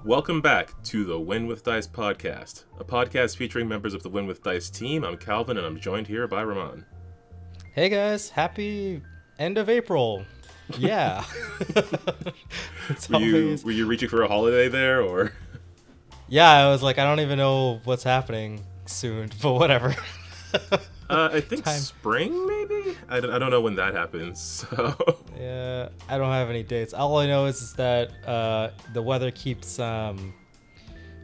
Welcome back to the Win with Dice podcast, a podcast featuring members of the Win with Dice team. I'm Calvin, and I'm joined here by Ramon. Hey guys, happy end of April. Yeah. Were you reaching for a holiday there, or? Yeah, I was like, I don't even know what's happening soon, but whatever. I think spring, maybe? I don't know when that happens, so... Yeah, I don't have any dates. All I know is that the weather keeps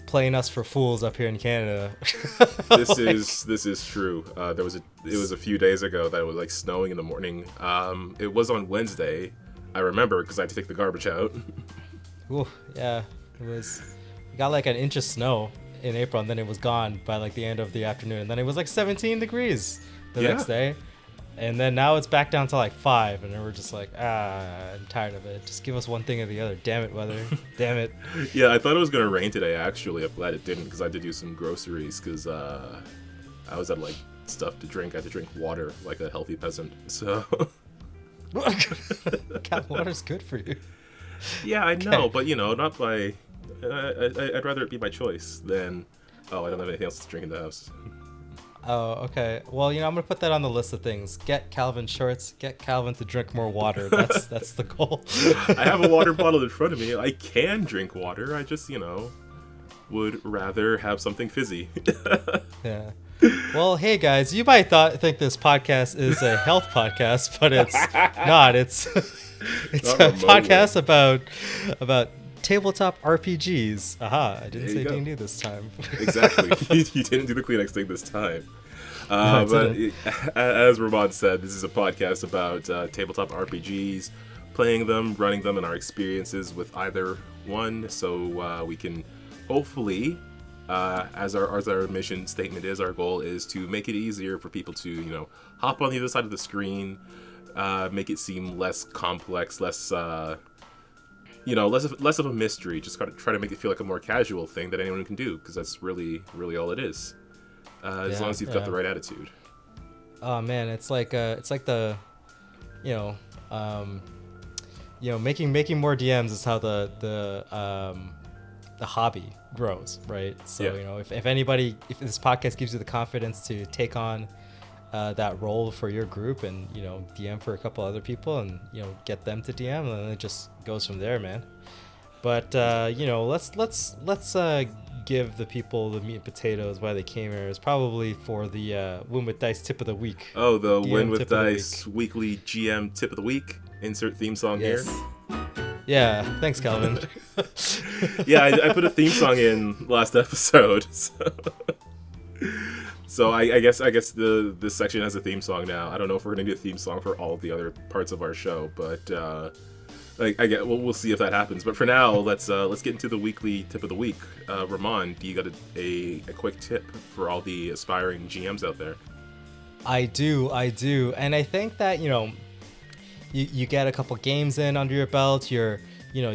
playing us for fools up here in Canada. This is true. It was a few days ago that it was like snowing in the morning. It was on Wednesday. I remember because I had to take the garbage out. Ooh, yeah, it was. We got like an inch of snow in April, and then it was gone by like the end of the afternoon. And then it was like 17 degrees the next day. And then now it's back down to like 5, and then we're just like, I'm tired of it. Just give us one thing or the other. Damn it, weather. Damn it. Yeah, I thought it was going to rain today, actually. I'm glad it didn't, because I had to do some groceries, because I was at like stuff to drink. I had to drink water like a healthy peasant, so... Cat water's good for you. Yeah, I know, but not by... I'd rather it be my choice than... Oh, I don't have anything else to drink in the house. Oh, okay. Well, I'm gonna put that on the list of things. Get Calvin shorts. Get Calvin to drink more water. That's the goal. I have a water bottle in front of me. I can drink water. I just, would rather have something fizzy. Yeah. Well, hey guys, you might think this podcast is a health podcast, but it's not. It's a podcast about tabletop RPGs. Aha, I didn't say D&D this time. Exactly. You didn't do the Kleenex thing this time. But as Ramon said, this is a podcast about tabletop RPGs, playing them, running them, and our experiences with either one. So we can hopefully, as our mission statement is, our goal is to make it easier for people to, hop on the other side of the screen, make it seem less complex, less of a mystery. Just gotta try to make it feel like a more casual thing that anyone can do, because that's really, really all it is. As long as you've got the right attitude. Oh man, it's like the, making more DMs is how the hobby grows, right? So if this podcast gives you the confidence to take on that role for your group and DM for a couple other people and get them to DM, and then it just goes from there, man. But let's give the people the meat and potatoes why they came here. Is probably for the Win with Dice tip of the week. Oh, the DM Win with Dice weekly GM tip of the week. Insert theme song here. Yeah, thanks, Calvin. Yeah, I put a theme song in last episode. So I guess this section has a theme song now. I don't know if we're gonna do a theme song for all of the other parts of our show, but we'll see if that happens. But for now, let's get into the weekly tip of the week. Ramon, do you got a quick tip for all the aspiring GMs out there? I do, and I think that you get a couple games in under your belt. You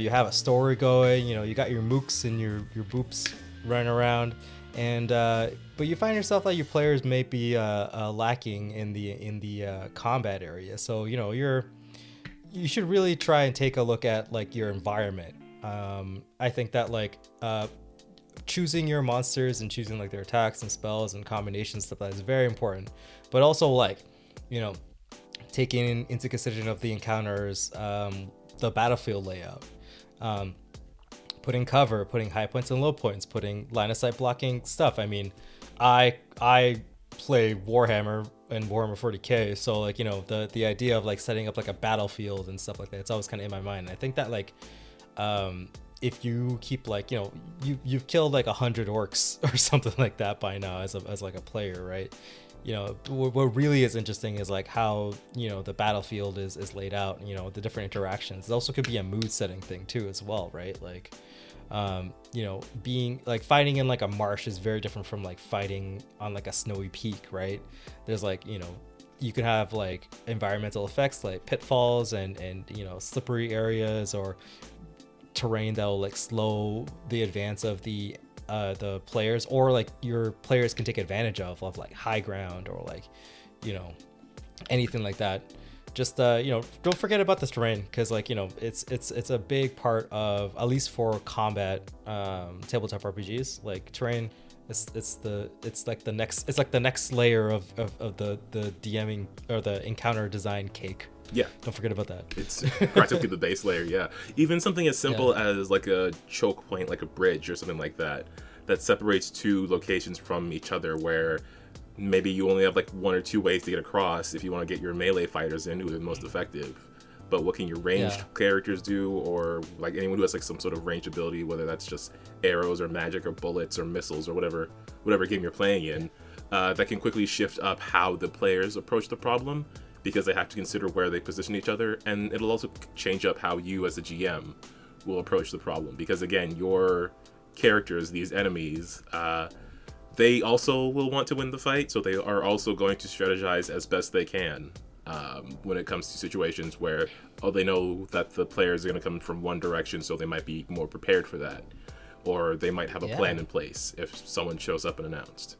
have a story going. You got your mooks and your boops running around. And but you find yourself that your players may be lacking in the combat area. So you should really try and take a look at like your environment. I think that choosing your monsters and choosing like their attacks and spells and combinations, stuff like that is very important. But also taking into consideration of the encounters, the battlefield layout. Putting cover, putting high points and low points, putting line of sight blocking stuff. I mean, I play Warhammer and Warhammer 40k, so the idea of setting up a battlefield and stuff like that, it's always kind of in my mind. And I think that if you keep you've killed 100 orcs or something like that by now as a player, right? What really is interesting is how the battlefield is laid out, the different interactions. It also could be a mood setting thing too as well, right? Being fighting in a marsh is very different from fighting on a snowy peak, right? There's you can have environmental effects like pitfalls and slippery areas or terrain that will slow the advance of the players, or your players can take advantage of high ground or anything like that. just don't forget about this terrain, because like it's a big part of, at least for combat tabletop RPGs, like terrain. It's like the next layer of the DMing or the encounter design cake. Yeah, don't forget about that. It's practically the base layer. Yeah, even something as simple as like a choke point, like a bridge or something like that, that separates two locations from each other, where maybe you only have like one or two ways to get across if you want to get your melee fighters in who are the most effective. But what can your ranged characters do, or like anyone who has like some sort of ranged ability, whether that's just arrows or magic or bullets or missiles or whatever game you're playing in, that can quickly shift up how the players approach the problem, because they have to consider where they position each other, and it'll also change up how you as a GM will approach the problem, because again, your characters, these enemies, they also will want to win the fight, so they are also going to strategize as best they can when it comes to situations where they know that the players are going to come from one direction, so they might be more prepared for that, or they might have a plan in place if someone shows up unannounced.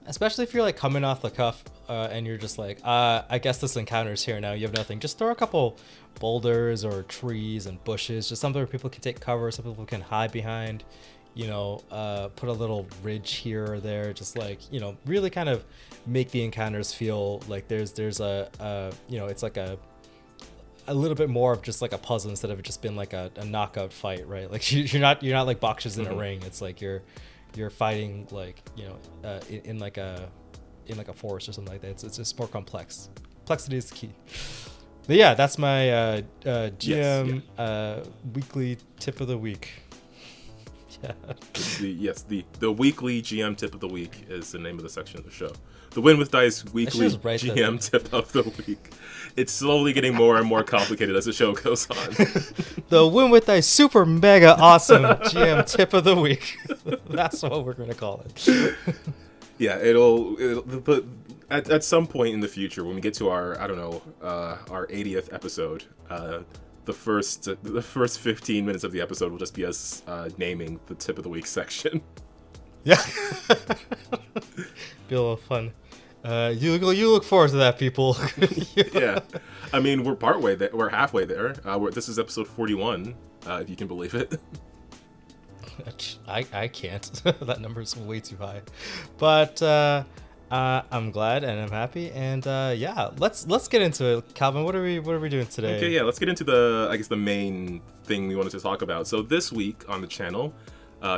Especially if you're like coming off the cuff and you're just like, I guess this encounter's here now. You have nothing. Just throw a couple boulders or trees and bushes, just something where people can take cover, some people can hide behind. Put a little ridge here or there, just like, really kind of make the encounters feel like there's a it's like a little bit more of just like a puzzle instead of it just being like a knockout fight, right? Like you're not like boxers in a ring. It's like you're fighting like in like a forest or something like that. It's just more complex. Complexity is the key. But yeah, that's my GM weekly tip of the week. Yeah. The weekly GM tip of the week is the name of the section of the show. The Win with Dice weekly GM tip of the week. It's slowly getting more and more complicated as the show goes on. The Win with Dice super mega awesome GM tip of the week. That's what we're going to call it. Yeah, but at some point in the future, when we get to our 80th episode, the first 15 minutes of the episode will just be us naming the tip of the week section. Yeah. Be a little fun. You look forward to that, people. Yeah. I mean, we're partway there. We're halfway there. This is episode 41, if you can believe it. I can't. That number's way too high. But I'm glad and I'm happy, and let's get into it. Calvin, what are we doing today? Okay, yeah, let's get into the main thing we wanted to talk about. So this week on the channel,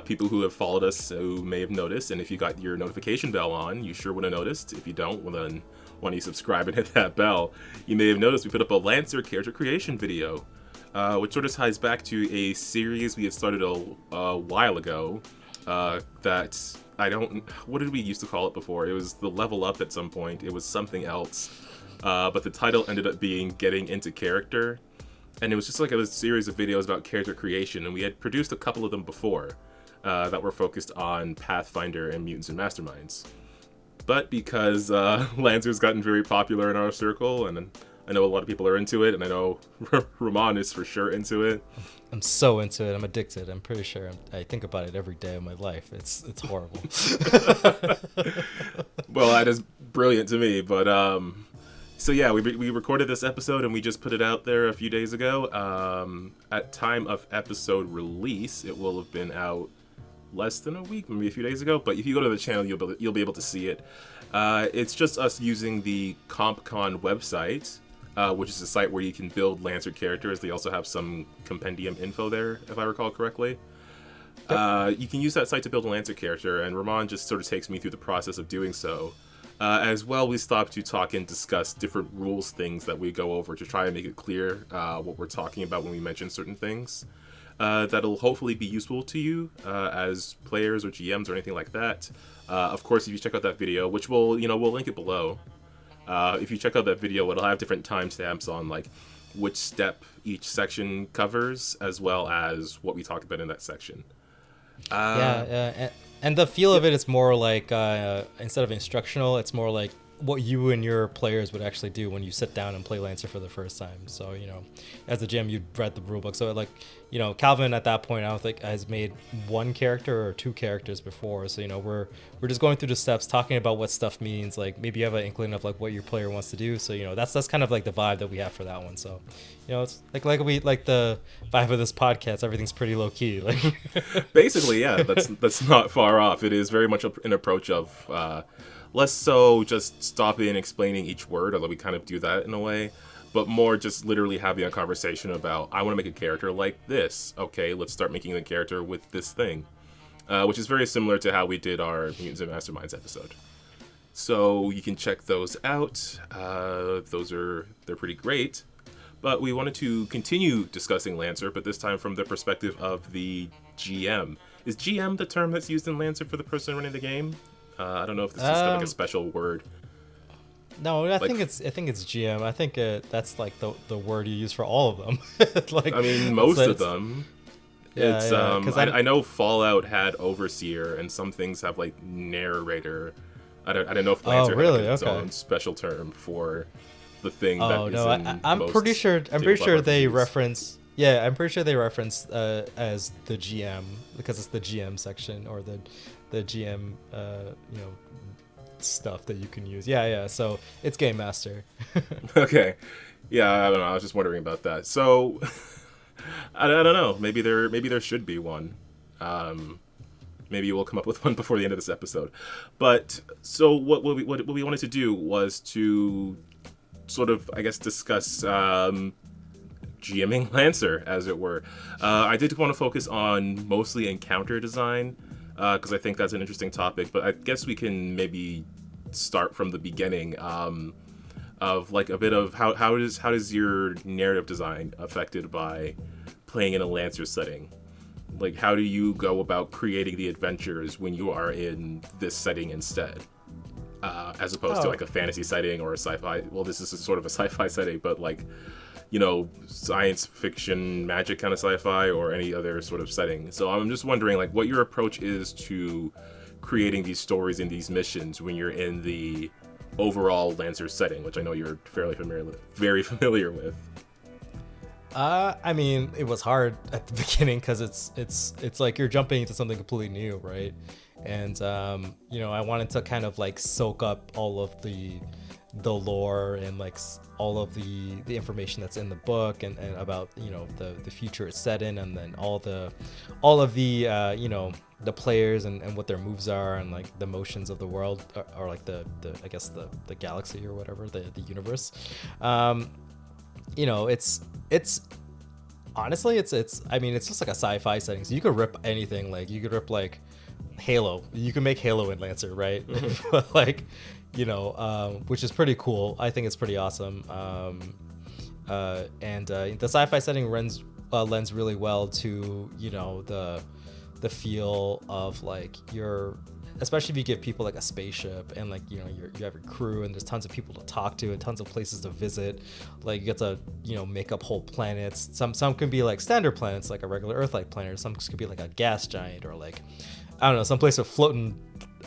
people who have followed us who may have noticed, and if you got your notification bell on, you sure would have noticed. If you don't, well then, why don't you subscribe and hit that bell? You may have noticed we put up a Lancer character creation video, which sort of ties back to a series we had started a while ago. What did we used to call it before? It was the level up at some point. It was something else. But the title ended up being Getting Into Character. And it was just like a series of videos about character creation. And we had produced a couple of them before that were focused on Pathfinder and Mutants and Masterminds. But because Lancer's gotten very popular in our circle, and I know a lot of people are into it, and I know Ramon is for sure into it. I'm so into it. I'm addicted. I'm pretty sure. I think about it every day of my life. It's horrible. Well, that is brilliant to me. But so yeah, we recorded this episode and we just put it out there a few days ago. At time of episode release, it will have been out less than a week, maybe a few days ago. But if you go to the channel, you'll be able to see it. It's just us using the CompCon website. Which is a site where you can build Lancer characters. They also have some compendium info there, if I recall correctly. Yep. You can use that site to build a Lancer character, and Ramon just sort of takes me through the process of doing so. As well, we stop to talk and discuss different rules things that we go over to try and make it clear what we're talking about when we mention certain things. That'll hopefully be useful to you as players or GMs or anything like that. Of course, if you check out that video, which we'll link it below. If you check out that video, it'll have different timestamps on like which step each section covers, as well as what we talk about in that section. And the feel of it is more like instead of instructional, it's more like what you and your players would actually do when you sit down and play Lancer for the first time. So, as a GM, you'd read the rulebook. So, like, Calvin at that point, I don't think has made one character or two characters before. So, we're just going through the steps, talking about what stuff means. Like, maybe you have an inkling of like what your player wants to do. So, that's kind of like the vibe that we have for that one. So, it's like the vibe of this podcast. Everything's pretty low key. Like, basically, yeah, that's not far off. It is very much an approach of. Less so just stopping and explaining each word, although we kind of do that in a way, but more just literally having a conversation about, I want to make a character like this. Okay, let's start making the character with this thing, which is very similar to how we did our Mutants and Masterminds episode. So you can check those out. They're pretty great. But we wanted to continue discussing Lancer, but this time from the perspective of the GM. Is GM the term that's used in Lancer for the person running the game? I don't know if this is like a special word. No, I think it's GM. I think that's like the word you use for all of them. Like, I mean, most of them. Yeah, it's because I know Fallout had Overseer, and some things have like narrator. I don't know if Lancer had like its own special term for the thing that is in I'm most pretty sure they RPGs. reference. Yeah, I'm pretty sure they reference as the GM because it's the GM section or the GM stuff that you can use. Yeah. So it's Game Master. Okay. Yeah, I don't know. I was just wondering about that. So I don't know. Maybe there should be one. Maybe we'll come up with one before the end of this episode. But so what we wanted to do was to sort of, I guess, discuss GMing Lancer, as it were. I did want to focus on mostly encounter design, because I think that's an interesting topic, but I guess we can maybe start from the beginning of like a bit of how does your narrative design affected by playing in a Lancer setting? Like, how do you go about creating the adventures when you are in this setting instead, as opposed to like a fantasy setting or a sci-fi? Well, this is sort of a sci-fi setting, but like, science fiction, magic kind of sci-fi, or any other sort of setting. So I'm just wondering, like, what your approach is to creating these stories and these missions when you're in the overall Lancer setting, which I know you're very familiar with. I mean, it was hard at the beginning because it's like you're jumping into something completely new, right? And I wanted to kind of like soak up all of the lore and like all of the information that's in the book and about the future it's set in, and then all of the the players and what their moves are, and like the motions of the world, or like the I guess the galaxy or whatever, the universe. It's honestly it's I mean, it's just like a sci-fi setting, so you could rip anything. Like you could rip like Halo. You can make Halo in Lancer, right? But like, which is pretty cool. I think it's pretty awesome. And the sci-fi setting lends really well to the feel of like especially if you give people like a spaceship and like you have your crew and there's tons of people to talk to and tons of places to visit. Like you get to make up whole planets. Some can be like standard planets, like a regular Earth-like planet. Some could be like a gas giant, or like, I don't know, some place with floating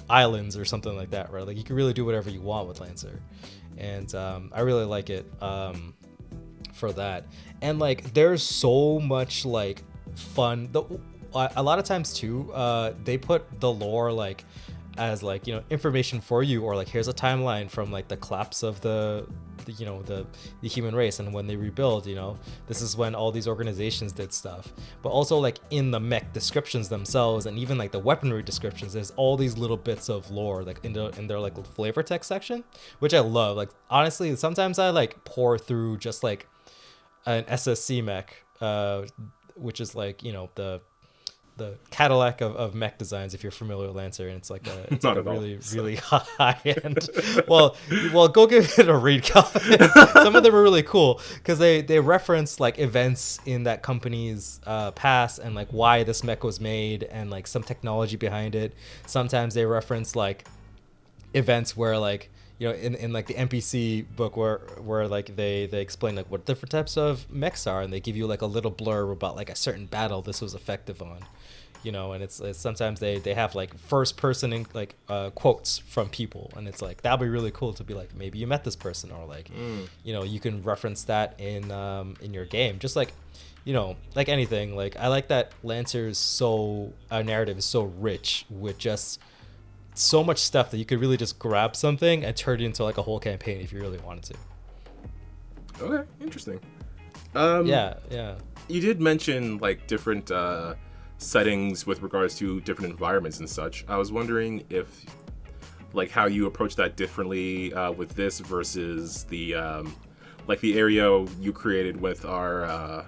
islands or something like that, right? Like you can really do whatever you want with Lancer, and I really like it for that. And like there's so much like fun. A lot of times too, they put the lore like as like information for you, or like here's a timeline from like the collapse of the human race, and when they rebuild, this is when all these organizations did stuff. But also like in the mech descriptions themselves, and even like the weaponry descriptions, there's all these little bits of lore like in their like flavor text section, which I love. Like honestly, sometimes I like pour through just like an SSC mech, which is like the Cadillac of mech designs, if you're familiar with Lancer, and it's like a really high end. well, go give it a read, Calvin. Some of them are really cool because they reference like events in that company's past and like why this mech was made and like some technology behind it. Sometimes they reference like events where like in like the NPC book where like they explain like what different types of mechs are, and they give you like a little blurb about like a certain battle this was effective on. and it's sometimes they have like first person in like quotes from people, and it's like that'd be really cool to be like maybe you met this person, or like you can reference that in your game, just like like anything. Like I like that Lancer's narrative is so rich with just so much stuff that you could really just grab something and turn it into like a whole campaign if you really wanted to. Okay, interesting. Yeah. You did mention like different settings with regards to different environments and such. I was wondering if like how you approach that differently with this versus the like the area you created with our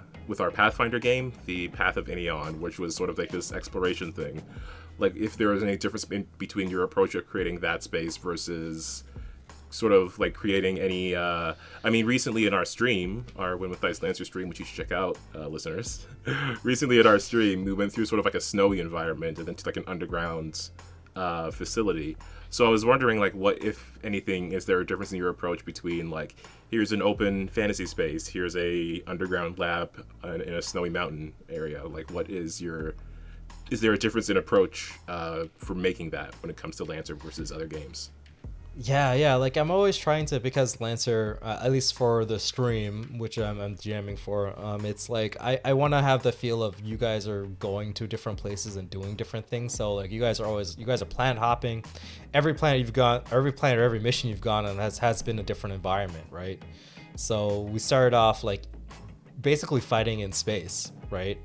Pathfinder game, the Path of Inion, which was sort of like this exploration thing. Like if there was any difference between your approach of creating that space versus sort of like creating any I mean, recently in our stream, our Win with Dice Lancer stream, which you should check out, listeners, recently in our stream we went through sort of like a snowy environment and then to like an underground facility. So I was wondering, like, what, if anything, is there a difference in your approach between like, here's an open fantasy space, here's a underground lab in a snowy mountain area? Like, is there a difference in approach for making that when it comes to Lancer versus other games? Yeah, like I'm always trying to, because Lancer, at least for the stream, which I'm GMing for, it's like I want to have the feel of you guys are going to different places and doing different things. So like you guys are planet hopping. Every planet or every mission you've gone on has been a different environment, right? So we started off like basically fighting in space, right?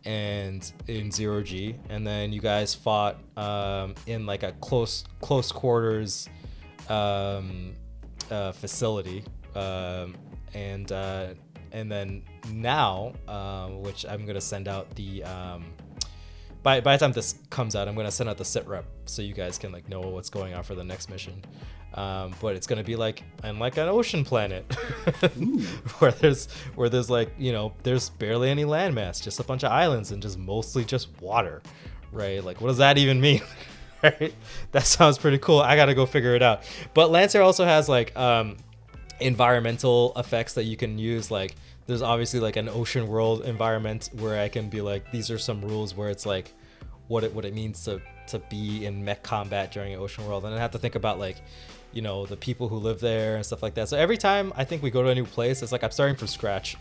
And in 0G, and then you guys fought in like a close quarters facility, and then now, which I'm gonna send out the by the time this comes out, I'm gonna send out the sit rep so you guys can like know what's going on for the next mission. But it's gonna be like an ocean planet where there's like there's barely any landmass, just a bunch of islands and just mostly just water, right? Like what does that even mean? Right? That sounds pretty cool. I gotta go figure it out. But Lancer also has like environmental effects that you can use. Like there's obviously like an ocean world environment where I can be like, these are some rules where it's like what it means to be in mech combat during an ocean world, and I have to think about like the people who live there and stuff like that. So every time I think we go to a new place, it's like I'm starting from scratch.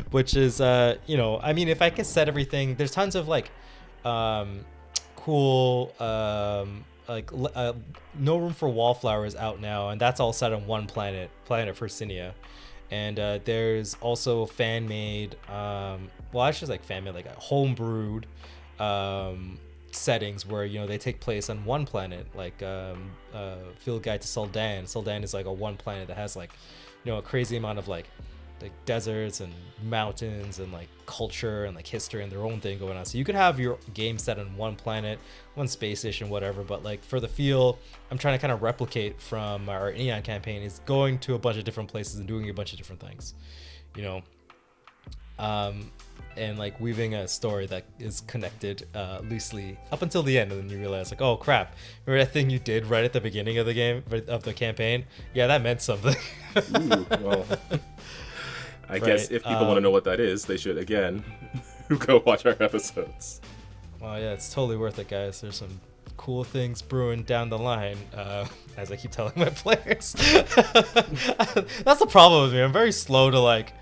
Which is I mean, if I can set everything, there's tons of like cool No Room for Wallflowers out now, and that's all set on one planet for Cinia. And there's also fan-made like a home-brewed settings where they take place on one planet, like Field Guide to Soldan. Soldan is like a one planet that has like a crazy amount of like deserts and mountains and like culture and like history and their own thing going on. So you could have your game set on one planet, one space station, whatever, but like for the feel I'm trying to kind of replicate from our Neon campaign is going to a bunch of different places and doing a bunch of different things, and like weaving a story that is connected loosely up until the end, and then you realize like, oh crap, remember that thing you did right at the beginning of the game, of the campaign? Yeah, that meant something. Ooh, well, I guess if people want to know what that is, they should again go watch our episodes. Well, yeah, it's totally worth it, guys. There's some cool things brewing down the line, as I keep telling my players. That's the problem with me. I'm very slow to like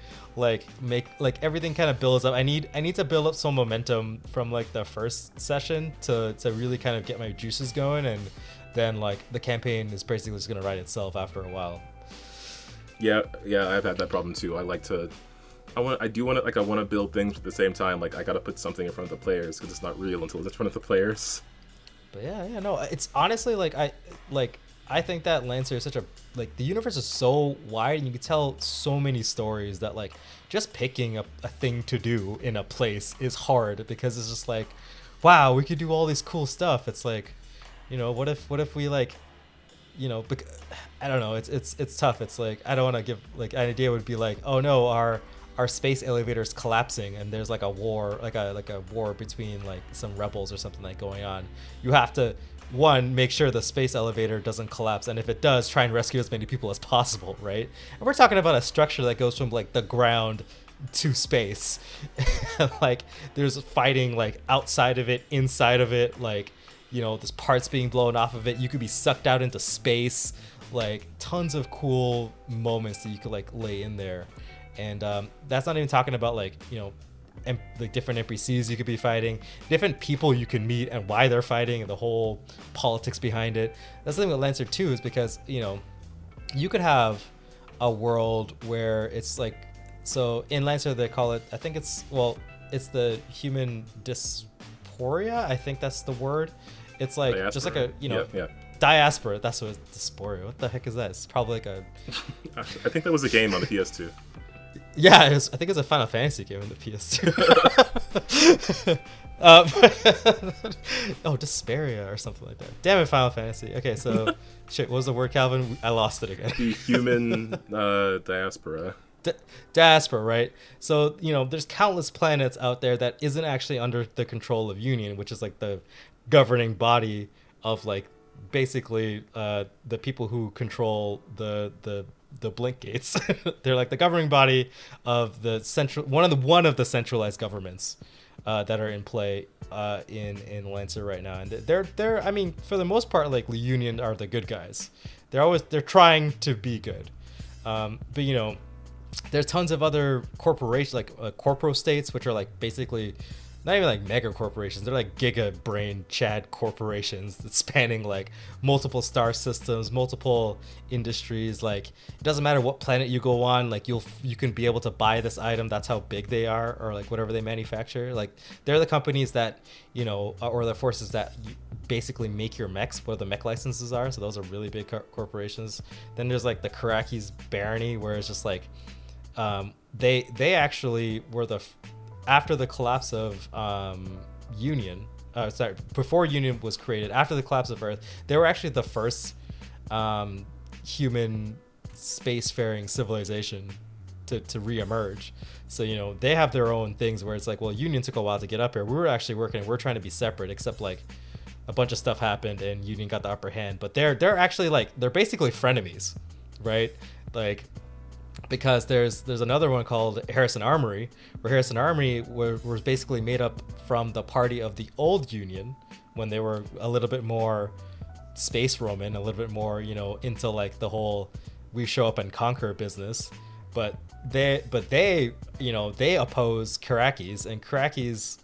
make like everything kind of builds up. I need to build up some momentum from like the first session to really kind of get my juices going, and then like the campaign is basically just gonna write itself after a while. Yeah, I've had that problem too. I want to build things, but at the same time, like I gotta put something in front of the players because it's not real until it's in front of the players. But yeah, no, it's honestly like I think that Lancer is such a, like, the universe is so wide and you can tell so many stories that like just picking a thing to do in a place is hard, because it's just like, wow, we could do all this cool stuff. It's like, what if we like, I don't know, it's tough. It's like, I don't want to give, like, an idea would be like, oh no, our space elevator is collapsing and there's like a war, like a war between like some rebels or something like going on. You have to, one, make sure the space elevator doesn't collapse, and if it does, try and rescue as many people as possible, right? And we're talking about a structure that goes from like the ground to space. Like there's fighting like outside of it, inside of it, like, you know, there's parts being blown off of it. You could be sucked out into space. Like tons of cool moments that you could like lay in there. And that's not even talking about like, you know, the different NPCs you could be fighting, different people you can meet and why they're fighting, and the whole politics behind it. That's the thing with Lancer 2 is because, you know, you could have a world where it's like, so in Lancer they call it, I think it's, well, it's the human dysphoria, I think that's the word. It's like diaspora. Just like a, you know, diaspora, that's what it's, dysphoria, what the heck is that? It's probably like a I think that was a game on the PS2. Yeah, I think it's a Final Fantasy game in the PS2. Desparia or something like that. Damn it, Final Fantasy. Okay, so shit, what was the word, Calvin? I lost it again. The human diaspora. Diaspora, right? So, you know, there's countless planets out there that isn't actually under the control of Union, which is like the governing body of like basically the people who control the blink gates. They're like the governing body of the central one of the centralized governments that are in play in Lancer right now. And they're I mean, for the most part, like the Union are the good guys. They're trying to be good. But you know, there's tons of other corporations, like corporo states, which are like basically not even like mega corporations. They're like giga brain Chad corporations that's spanning like multiple star systems, multiple industries. Like it doesn't matter what planet you go on, like you can be able to buy this item. That's how big they are, or like whatever they manufacture. Like they're the companies that, you know, or the forces that basically make your mechs, where the mech licenses are. So those are really big corporations. Then there's like the Karaki's barony, where it's just like they actually were after the collapse of Union, before Union was created, after the collapse of Earth, they were actually the first human spacefaring civilization to re-emerge. So, you know, they have their own things where it's like, well, Union took a while to get up here. We were actually working, we're trying to be separate, except like a bunch of stuff happened and Union got the upper hand. But they're actually like, they're basically frenemies, right? Like, because there's another one called Harrison Armory, where Harrison Armory was basically made up from the party of the old Union, when they were a little bit more space Roman, a little bit more, you know, into like the whole we show up and conquer business. But they you know, they oppose Karakis, and Karakis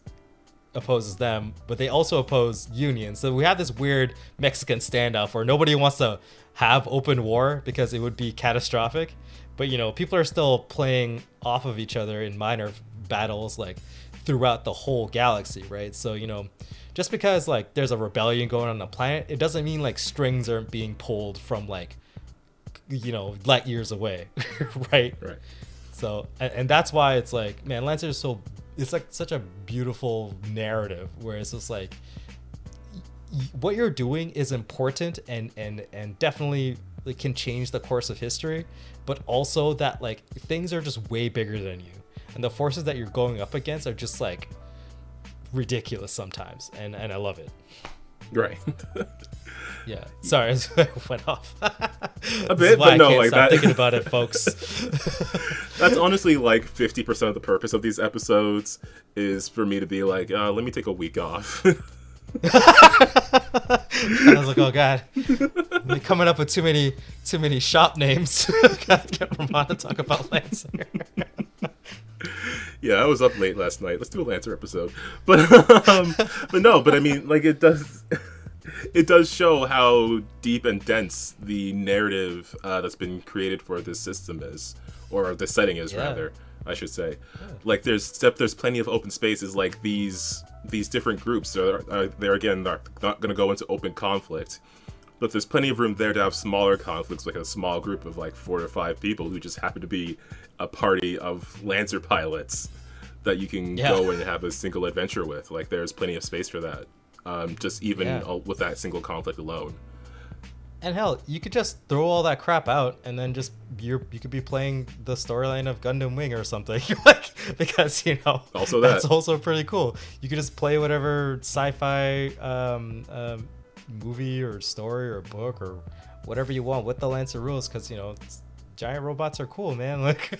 opposes them, but they also oppose Union. So we have this weird Mexican standoff where nobody wants to have open war because it would be catastrophic. But, you know, people are still playing off of each other in minor battles, like throughout the whole galaxy, right? So, you know, just because like there's a rebellion going on the planet, it doesn't mean like strings aren't being pulled from like, you know, light years away, right? Right. So, and that's why it's like, man, Lancer is so, it's like such a beautiful narrative where it's just like, what you're doing is important and definitely like can change the course of history, but also that like things are just way bigger than you, and the forces that you're going up against are just like ridiculous sometimes, and I love it. Right. Yeah. Sorry, I went off. A bit, but no, like that. Thinking about it, folks. That's honestly like 50% of the purpose of these episodes is for me to be like, let me take a week off. I was like, oh god, I'm coming up with too many shop names. Gotta get Ramon to talk about Lancer. Yeah, I was up late last night. Let's do a Lancer episode. But I mean, like it does show how deep and dense the narrative that's been created for this system is, or the setting is, rather, I should say. Yeah. Like there's plenty of open spaces, like these different groups. They're again not going to go into open conflict, but there's plenty of room there to have smaller conflicts, like a small group of like 4 or 5 people who just happen to be a party of Lancer pilots that you can go and have a single adventure with. Like there's plenty of space for that, just even with that single conflict alone. And hell, you could just throw all that crap out and then just you could be playing the storyline of Gundam Wing or something. Like, because, you know, also that's also pretty cool. You could just play whatever sci-fi movie or story or book or whatever you want with the Lancer rules, because, you know, giant robots are cool, man. Like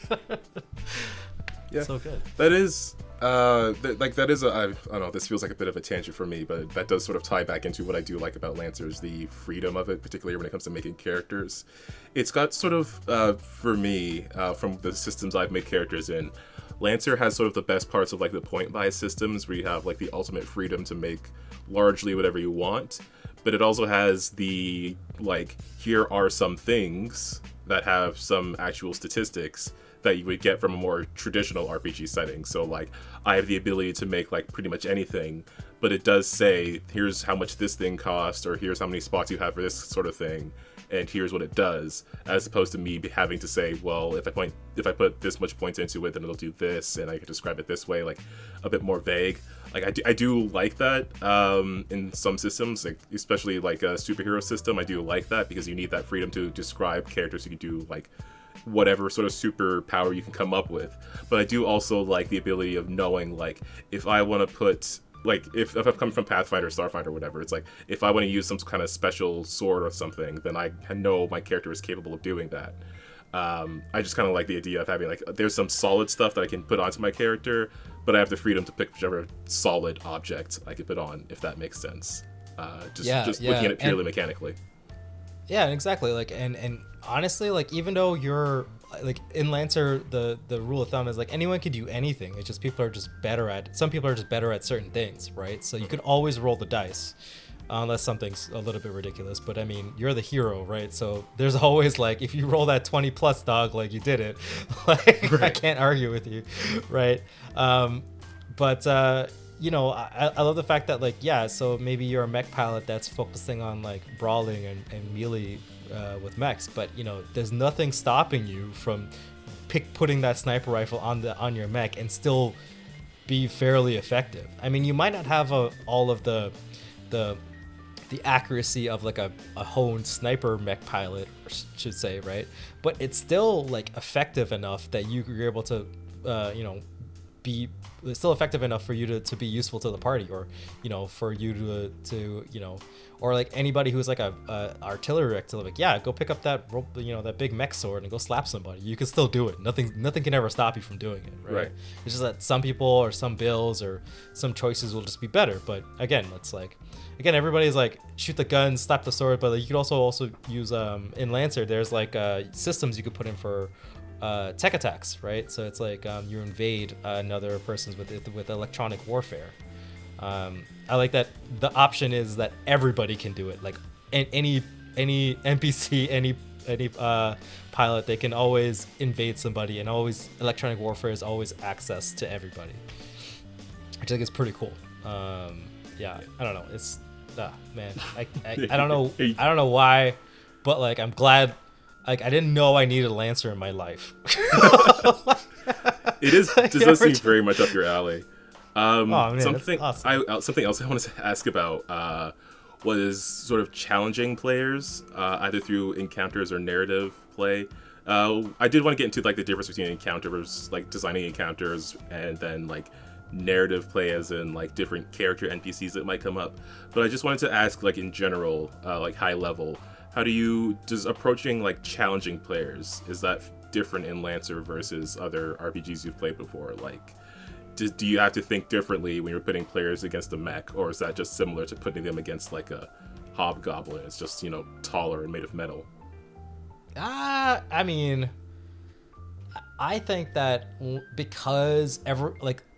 Yeah, so good. That is, that is I don't know. This feels like a bit of a tangent for me, but that does sort of tie back into what I do like about Lancers, the freedom of it, particularly when it comes to making characters. It's got sort of, for me, from the systems I've made characters in, Lancer has sort of the best parts of like the point buy systems, where you have like the ultimate freedom to make largely whatever you want, but it also has the like, here are some things that have some actual statistics that you would get from a more traditional RPG setting. So like, I have the ability to make like pretty much anything, but it does say, here's how much this thing costs, or here's how many spots you have for this sort of thing, and here's what it does, as opposed to me having to say, well, if I put this much points into it, then it'll do this, and I can describe it this way, like a bit more vague. Like I do like that in some systems, like especially like a superhero system. I do like that because you need that freedom to describe characters. You can do like whatever sort of superpower you can come up with. But I do also like the ability of knowing, like, if I want to put, like, if I've come from Pathfinder, Starfinder, or whatever, it's like, if I want to use some kind of special sword or something, then I know my character is capable of doing that. I just kind of like the idea of having, like, there's some solid stuff that I can put onto my character, but I have the freedom to pick whichever solid object I can put on, if that makes sense. Just looking at it purely mechanically. Yeah, exactly. Like, and honestly, like, even though you're like in Lancer, the rule of thumb is like anyone can do anything. It's just some people are just better at certain things, right? So you can always roll the dice, unless something's a little bit ridiculous. But I mean, you're the hero, right? So there's always like, if you roll that 20 plus, dog, like, you did it. Like, right. I can't argue with you, right? You know, I love the fact that, like, yeah, so maybe you're a mech pilot that's focusing on like brawling and melee with mechs, but you know, there's nothing stopping you from putting that sniper rifle on your mech and still be fairly effective. I mean, you might not have all of the accuracy of like a honed sniper mech pilot, should say, right? But it's still like effective enough that you're able to, it's still effective enough for you to be useful to the party, or, you know, for you to you know, or like anybody who's like a artillery like, yeah, go pick up that that big mech sword and go slap somebody. You can still do it. Nothing can ever stop you from doing it, right? It's just that some people or some builds or some choices will just be better. But again, everybody's like, shoot the gun, slap the sword, but like, you could also use in Lancer, there's like systems you could put in for tech attacks, right? So it's like you invade another person's with electronic warfare. I like that the option is that everybody can do it. Like any NPC, any pilot, they can always invade somebody, and always electronic warfare is always access to everybody, which I think is pretty cool. Yeah, I don't know. It's man, I don't know. I don't know why, but like, I'm glad. Like, I didn't know I needed a Lancer in my life. It does seem very much up your alley. Man, something awesome. Something else I wanted to ask about was sort of challenging players, either through encounters or narrative play. I did want to get into like the difference between encounters, like designing encounters, and then like narrative play, as in like different character NPCs that might come up. But I just wanted to ask, like, in general, like high level, does approaching like challenging players, is that different in Lancer versus other RPGs you've played before? Like, do you have to think differently when you're putting players against a mech, or is that just similar to putting them against like a hobgoblin? It's just, you know, taller and made of metal. I mean, I think that because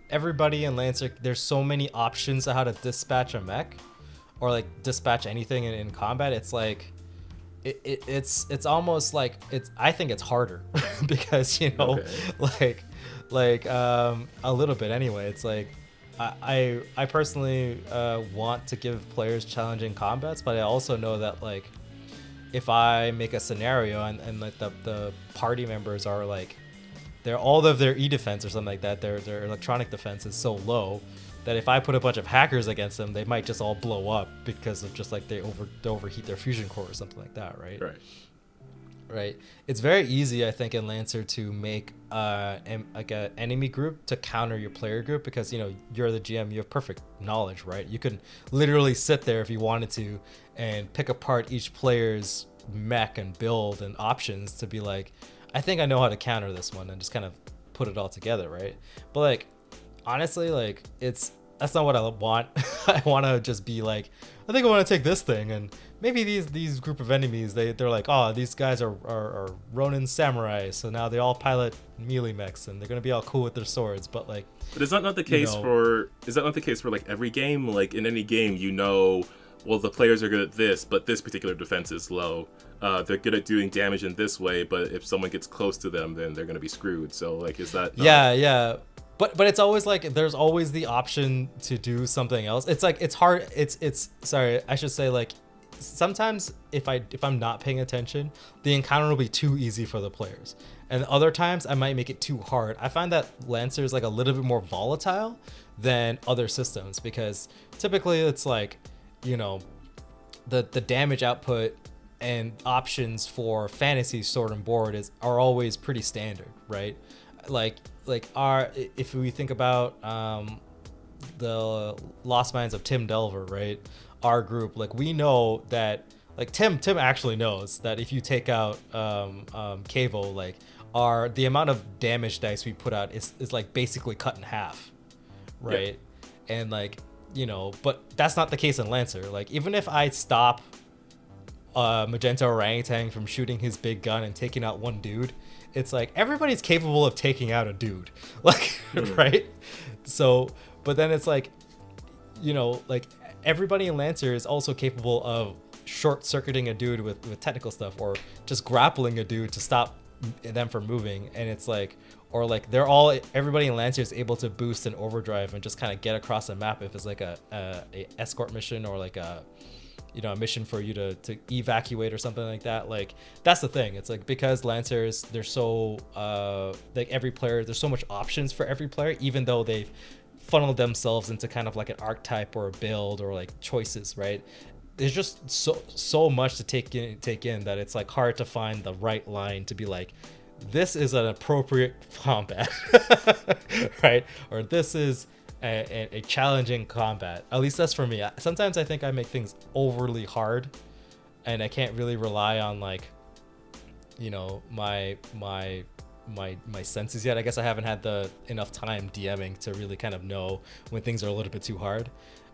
everybody in Lancer, there's so many options of how to dispatch a mech, or like dispatch anything in combat. It's like it's almost like I think it's harder because, you know, okay. like a little bit anyway. It's like I personally want to give players challenging combats, but I also know that, like, if I make a scenario and like the party members are like, all of their E-defense or something like that, their electronic defense is so low that if I put a bunch of hackers against them, they might just all blow up because of just like they overheat their fusion core or something like that, right? Right. It's very easy, I think, in Lancer to make like an enemy group to counter your player group, because, you know, you're the GM, you have perfect knowledge, right? You can literally sit there if you wanted to and pick apart each player's mech and build and options to be like, I think I know how to counter this one, and just kind of put it all together, right? But like honestly, like that's not what I want. I want to just be like, I think I want to take this thing, and maybe these group of enemies, they're like, oh, these guys are Ronin samurai, so now they all pilot melee mechs and they're gonna be all cool with their swords. But like, but is that not the case for like every game? Like in any game, well, the players are good at this, but this particular defense is low. They're good at doing damage in this way, but if someone gets close to them, then they're gonna be screwed. So like, is that yeah. But it's always like there's always the option to do something else. It's like it's hard. It's sorry, I should say like sometimes if I'm not paying attention, the encounter will be too easy for the players, and other times I might make it too hard. I find that Lancer is like a little bit more volatile than other systems because typically it's like, you know, the damage output and options for fantasy sword and board are always pretty standard, right? Like if we think about the Lost Minds of Tim Delver, right? Our group, like we know that like Tim actually knows that if you take out Cavo, like the amount of damage dice we put out is like basically cut in half, right? Yeah. And like, you know, but that's not the case in Lancer. Like even if I stop Magenta Orangutan from shooting his big gun and taking out one dude, it's like everybody's capable of taking out a dude, like right? So but then it's like, you know, like everybody in Lancer is also capable of short-circuiting a dude with technical stuff, or just grappling a dude to stop them from moving. And it's like, or like everybody in Lancer is able to boost an overdrive and just kind of get across the map if it's like a escort mission, or like a, you know, a mission for you to evacuate or something like that. Like that's the thing. It's like because Lancers, they're so like every player, there's so much options for every player, even though they've funneled themselves into kind of like an archetype or a build or like choices, right? There's just so much to take in that it's like hard to find the right line to be like, this is an appropriate combat, right? Or this is a challenging combat. At least that's for me. Sometimes I think I make things overly hard, and I can't really rely on like, you know, my senses yet. I guess I haven't had enough time DMing to really kind of know when things are a little bit too hard.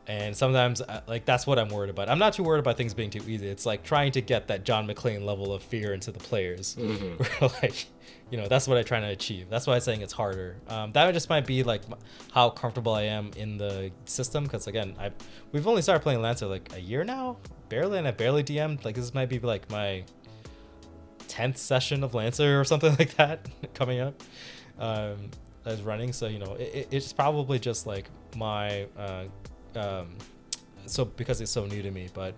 And sometimes like that's what I'm worried about. I'm not too worried about things being too easy. It's like trying to get that John McClane level of fear into the players. Where like, you know, that's what I'm trying to achieve. That's why I'm saying it's harder. That just might be like how comfortable I am in the system, because again, we've only started playing Lancer like a year now, barely, and I barely DM'd. Like this might be like my 10th session of Lancer or something like that coming up as running. So, you know, it's probably just like my so because it's so new to me, but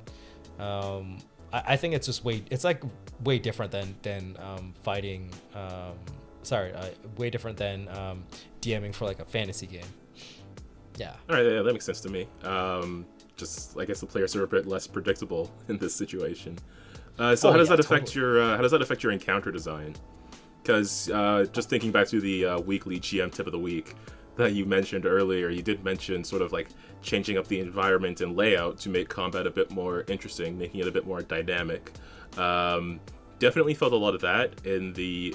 I think it's just way different than fighting way different than DMing for like a fantasy game. Yeah. All right, yeah, that makes sense to me. Just I guess the players are a bit less predictable in this situation. How does that affect your encounter design? Because just thinking back to the weekly GM tip of the week that you mentioned earlier, you did mention sort of like changing up the environment and layout to make combat a bit more interesting, making it a bit more dynamic. Definitely felt a lot of that in the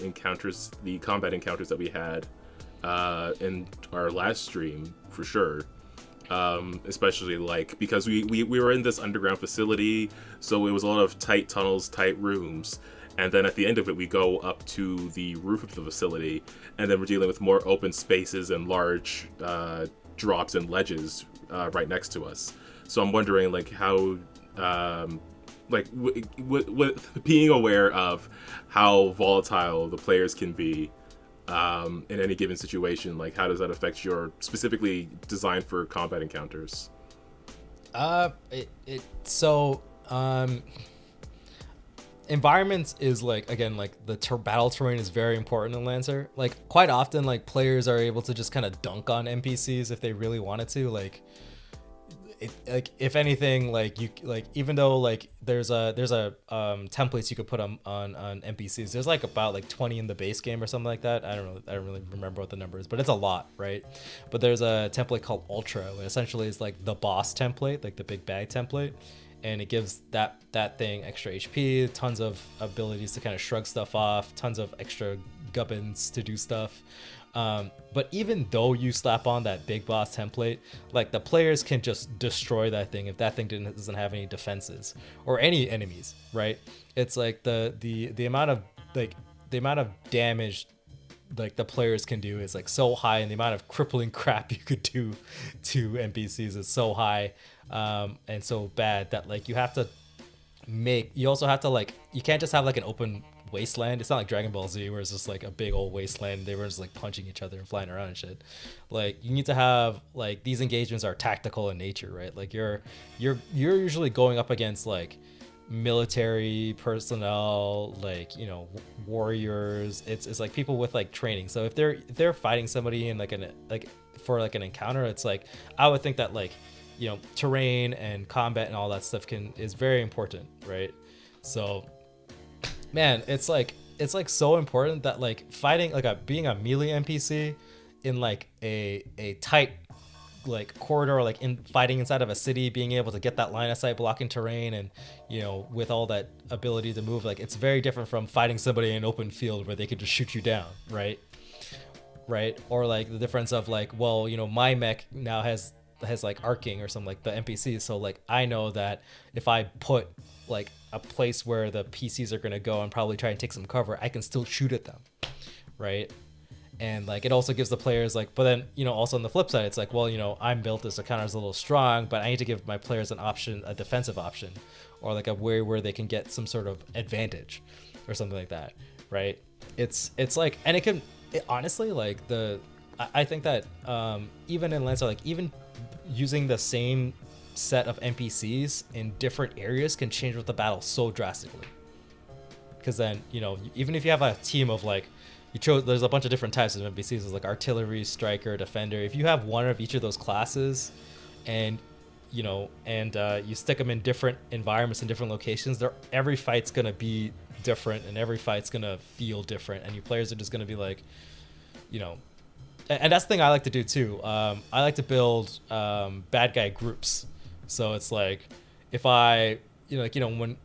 combat encounters that we had in our last stream, for sure. Especially like because we were in this underground facility, so it was a lot of tight tunnels, tight rooms, and then at the end of it we go up to the roof of the facility, and then we're dealing with more open spaces and large drops and ledges right next to us. So I'm wondering like how with being aware of how volatile the players can be in any given situation, like how does that affect your specifically designed for combat encounters? Environments is like, again, like the battle terrain is very important in Lancer. Like quite often, like players are able to just kind of dunk on NPCs if they really wanted to. Like if anything, like you like, even though like there's templates you could put on NPCs, there's like about like 20 in the base game or something like that. I don't really remember what the number is, but it's a lot, right? But there's a template called Ultra, which essentially is like the boss template, like the big bag template, and it gives that thing extra HP, tons of abilities to kind of shrug stuff off, tons of extra gubbins to do stuff. But even though you slap on that big boss template, like the players can just destroy that thing if that thing doesn't have any defenses or any enemies, right? It's like the amount of damage like the players can do is like so high, and the amount of crippling crap you could do to NPCs is so high, and so bad that like you also have to like, you can't just have like an open wasteland. It's not like Dragon Ball Z where it's just like a big old wasteland. They were just like punching each other and flying around and shit. Like you need to have like, these engagements are tactical in nature, right? Like you're usually going up against like military personnel, like, you know, warriors. It's like people with like training. So if they're fighting somebody in like for like an encounter, it's like, I would think that like, you know, terrain and combat and all that stuff is very important, right? So man, it's like so important that like fighting like being a melee NPC in like a tight like corridor, like in fighting inside of a city, being able to get that line of sight blocking terrain, and you know, with all that ability to move, like it's very different from fighting somebody in an open field where they could just shoot you down, right? Or like the difference of like, well, you know, my mech now has like arcing or something, like the NPCs, so like I know that if I put like a place where the PCs are going to go and probably try and take some cover, I can still shoot at them, right? And like it also gives the players like, but then, you know, also on the flip side, it's like, well, you know, I'm built as a counter's a little strong, but I need to give my players an option, a defensive option, or like a way where they can get some sort of advantage or something like that, right? It's like, and honestly, like I think that even in Lancer, like even using the same set of NPCs in different areas can change with the battle so drastically. Because then, you know, even if you have a team of like, there's a bunch of different types of NPCs. There's like artillery, striker, defender. If you have one of each of those classes, and you know, and you stick them in different environments and different locations, every fight's gonna be different, and every fight's gonna feel different, and your players are just gonna be like, you know, and that's the thing I like to do too. I like to build bad guy groups. So it's like, if I, you know, like, you know, when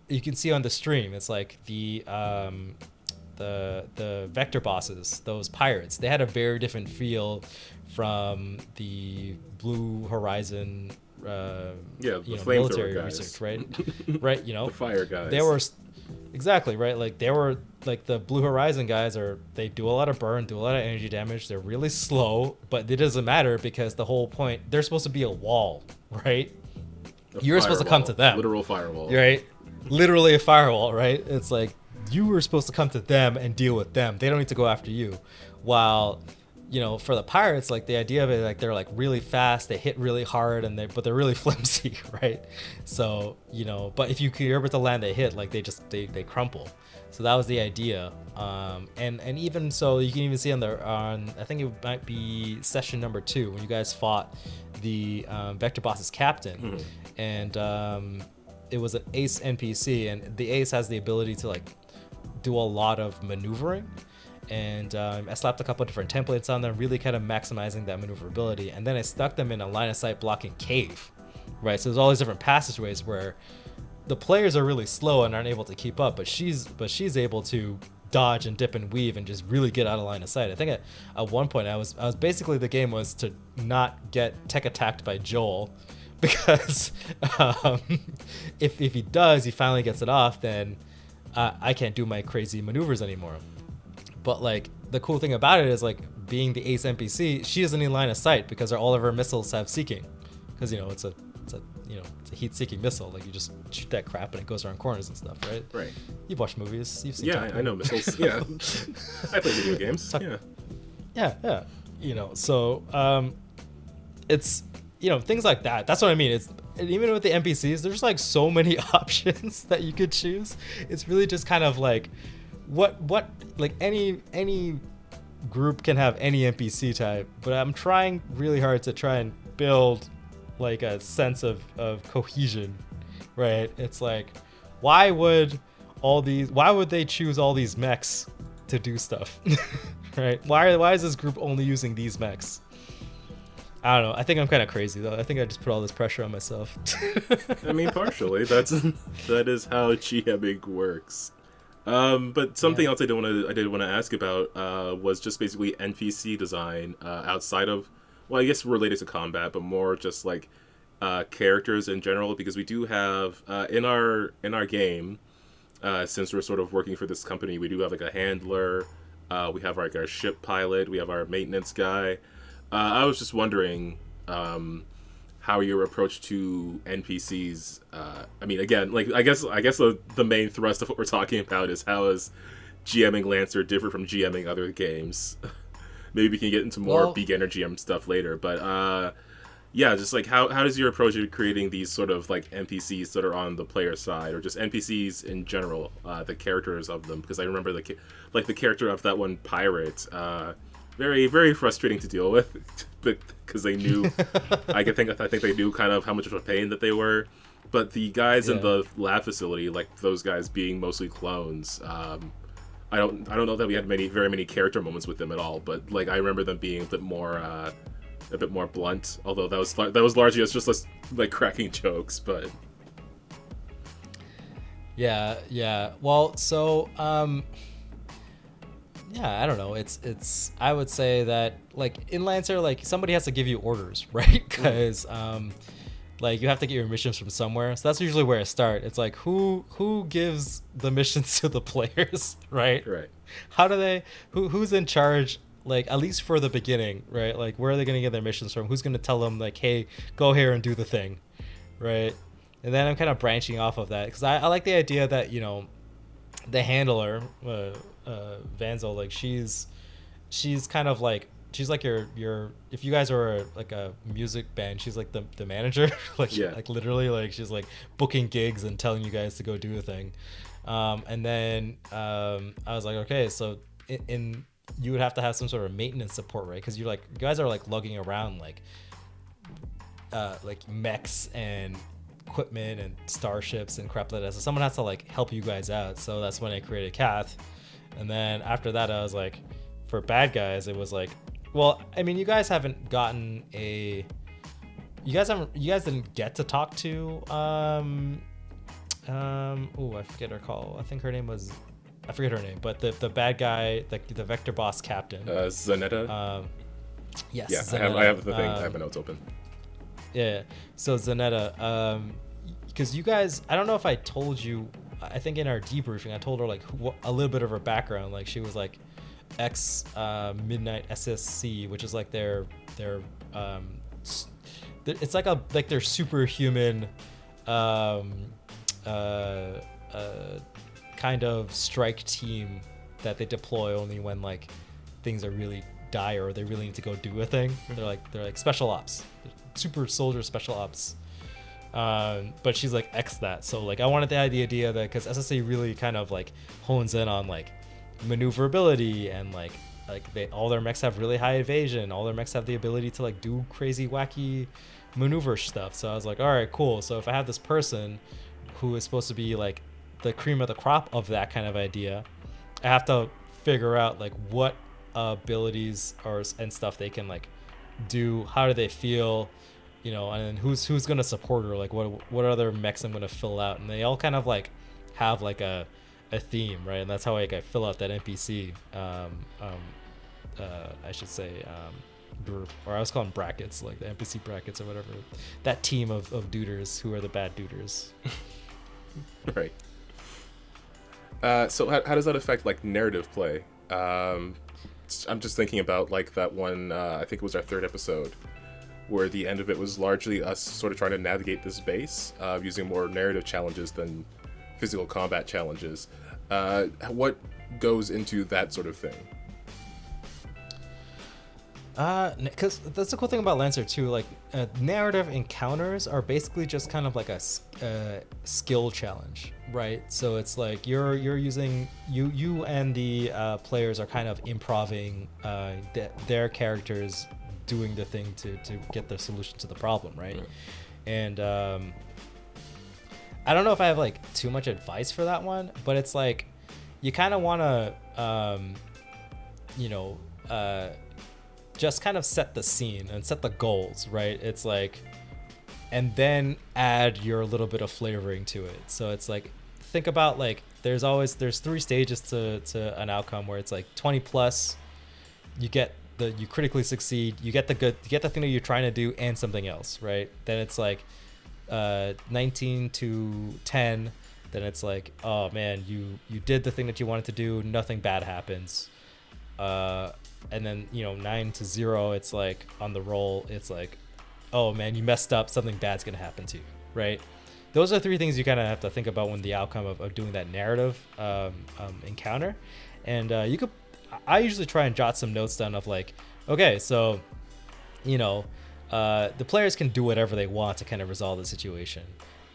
you can see on the stream, it's like the vector bosses, those pirates, they had a very different feel from the Blue Horizon the military guys. research, right, you know, the fire guys, they were exactly right, like they were like the Blue Horizon guys they do a lot of burn, do a lot of energy damage, they're really slow, but it doesn't matter because the whole point, they're supposed to be a wall, right? You're supposed to come to them, literal firewall, right? Literally a firewall, right? It's like you were supposed to come to them and deal with them. They don't need to go after you. While, you know, for the pirates, like the idea of it, like they're like really fast, they hit really hard, but they're really flimsy, right? So, you know, but if you're able to land a hit, like they crumple. So that was the idea. And even so, you can even see on I think it might be session number 2 when you guys fought the Vector Boss's captain, and it was an ace NPC, and the ace has the ability to like do a lot of maneuvering, and I slapped a couple of different templates on them, really kind of maximizing that maneuverability, and then I stuck them in a line of sight blocking cave, right? So there's all these different passageways where the players are really slow and aren't able to keep up, but she's able to dodge and dip and weave and just really get out of line of sight. I think at one point I was basically, the game was to not get tech attacked by Joel, because if he does, he finally gets it off, then I can't do my crazy maneuvers anymore. But like the cool thing about it is, like, being the ace NPC, she doesn't need line of sight because all of her missiles have seeking, because you know it's a heat seeking missile. Like you just shoot that crap and it goes around corners and stuff, right? Right. You've watched movies. You've seen. Yeah, I know missiles. Yeah, I play video games. Yeah. You know, so it's, you know, things like that. That's what I mean. It's, and even with the NPCs, there's like so many options that you could choose. It's really just kind of like what like any group can have any NPC type, but I'm trying really hard to try and build like a sense of cohesion, right? It's like, why would they choose all these mechs to do stuff? Right? Why is this group only using these mechs? I don't know. I think I'm kind of crazy though. I think I just put all this pressure on myself. I mean, partially. That is how GMing works. But something else I did want to ask about was just basically NPC design outside of, well, I guess related to combat, but more just like characters in general, because we do have in our game, since we're sort of working for this company, we do have like a handler, we have like our ship pilot, we have our maintenance guy. I was just wondering how your approach to NPCs. I mean, again, like I guess the main thrust of what we're talking about is how is GMing Lancer different from GMing other games. Maybe we can get into more beginner GM stuff later, but yeah, just like how does your approach to creating these sort of like NPCs that are on the player side, or just NPCs in general, the characters of them? Because I remember the character of that one pirate, very very frustrating to deal with, because they knew I think they knew kind of how much of a pain that they were. But the guys in the lab facility, like those guys being mostly clones, I don't know that we had very many character moments with them at all. But like I remember them being a bit more blunt. Although that was largely just us like cracking jokes. But yeah. Well, so yeah, I don't know. It's I would say that like in Lancer, like somebody has to give you orders, right? Because like you have to get your missions from somewhere. So that's usually where I start. It's like who gives the missions to the players, right? Right. How do they who's in charge? Like at least for the beginning, right? Like where are they gonna get their missions from? Who's gonna tell them like, hey, go here and do the thing, right? And then I'm kind of branching off of that because I like the idea that, you know, the handler, Vanzo, like she's kind of like she's like your if you guys are like a music band, she's like the manager, like like literally like she's like booking gigs and telling you guys to go do a thing. And then I was like, okay, so in you would have to have some sort of maintenance support, right? Because you guys are like lugging around like mechs and equipment and starships and crap like that. So someone has to like help you guys out. So that's when I created Kath. And then after that, I was like, for bad guys, it was like, well, I mean, you guys haven't gotten you guys didn't get to talk to I forget her call. I think her name was, I forget her name, but the bad guy, the Vector boss captain. Zanetta. Yes. Yeah, Zanetta. I have the thing. I have my notes open. Yeah. So Zanetta, because you guys, I don't know if I told you. I think in our debriefing, I told her like a little bit of her background. Like she was like ex Midnight SSC, which is like their it's like their superhuman kind of strike team that they deploy only when like things are really dire or they really need to go do a thing. They're like special ops, super soldier special ops. But she's like X that, so like I wanted the idea that because SSA really kind of like hones in on like maneuverability and like all their mechs have really high evasion, all their mechs have the ability to like do crazy wacky maneuver stuff. So I was like, all right, cool. So if I have this person who is supposed to be like the cream of the crop of that kind of idea, I have to figure out like what abilities and stuff they can like do, how do they feel, you know, and who's gonna support her, like what other mechs I'm gonna fill out, and they all kind of like have like a theme, right? And that's how I fill out that NPC I should say group, or I was calling brackets, like the NPC brackets or whatever, that team of duders who are the bad duders. Right. So how does that affect like narrative play? I'm just thinking about like that one, I think it was our third episode, where the end of it was largely us sort of trying to navigate this base, using more narrative challenges than physical combat challenges. What goes into that sort of thing? Because that's the cool thing about Lancer too. Like narrative encounters are basically just kind of like a skill challenge, right? So it's like you're using you and the players are kind of improving their characters doing the thing to get the solution to the problem, right? And I don't know if I have like too much advice for that one, but it's like you kind of want to just kind of set the scene and set the goals, right? It's like, and then add your little bit of flavoring to it. So it's like think about like there's 3 stages to an outcome where it's like 20 plus, you critically succeed, you get the thing that you're trying to do and something else, right? Then it's like 19 to 10, then it's like, oh man, you did the thing that you wanted to do, nothing bad happens. And then 9 to 0, it's like on the roll, it's like, oh man, you messed up, something bad's gonna happen to you, right? Those are 3 things you kind of have to think about when the outcome of doing that narrative encounter. And I usually try and jot some notes down of like, okay, so the players can do whatever they want to kind of resolve the situation,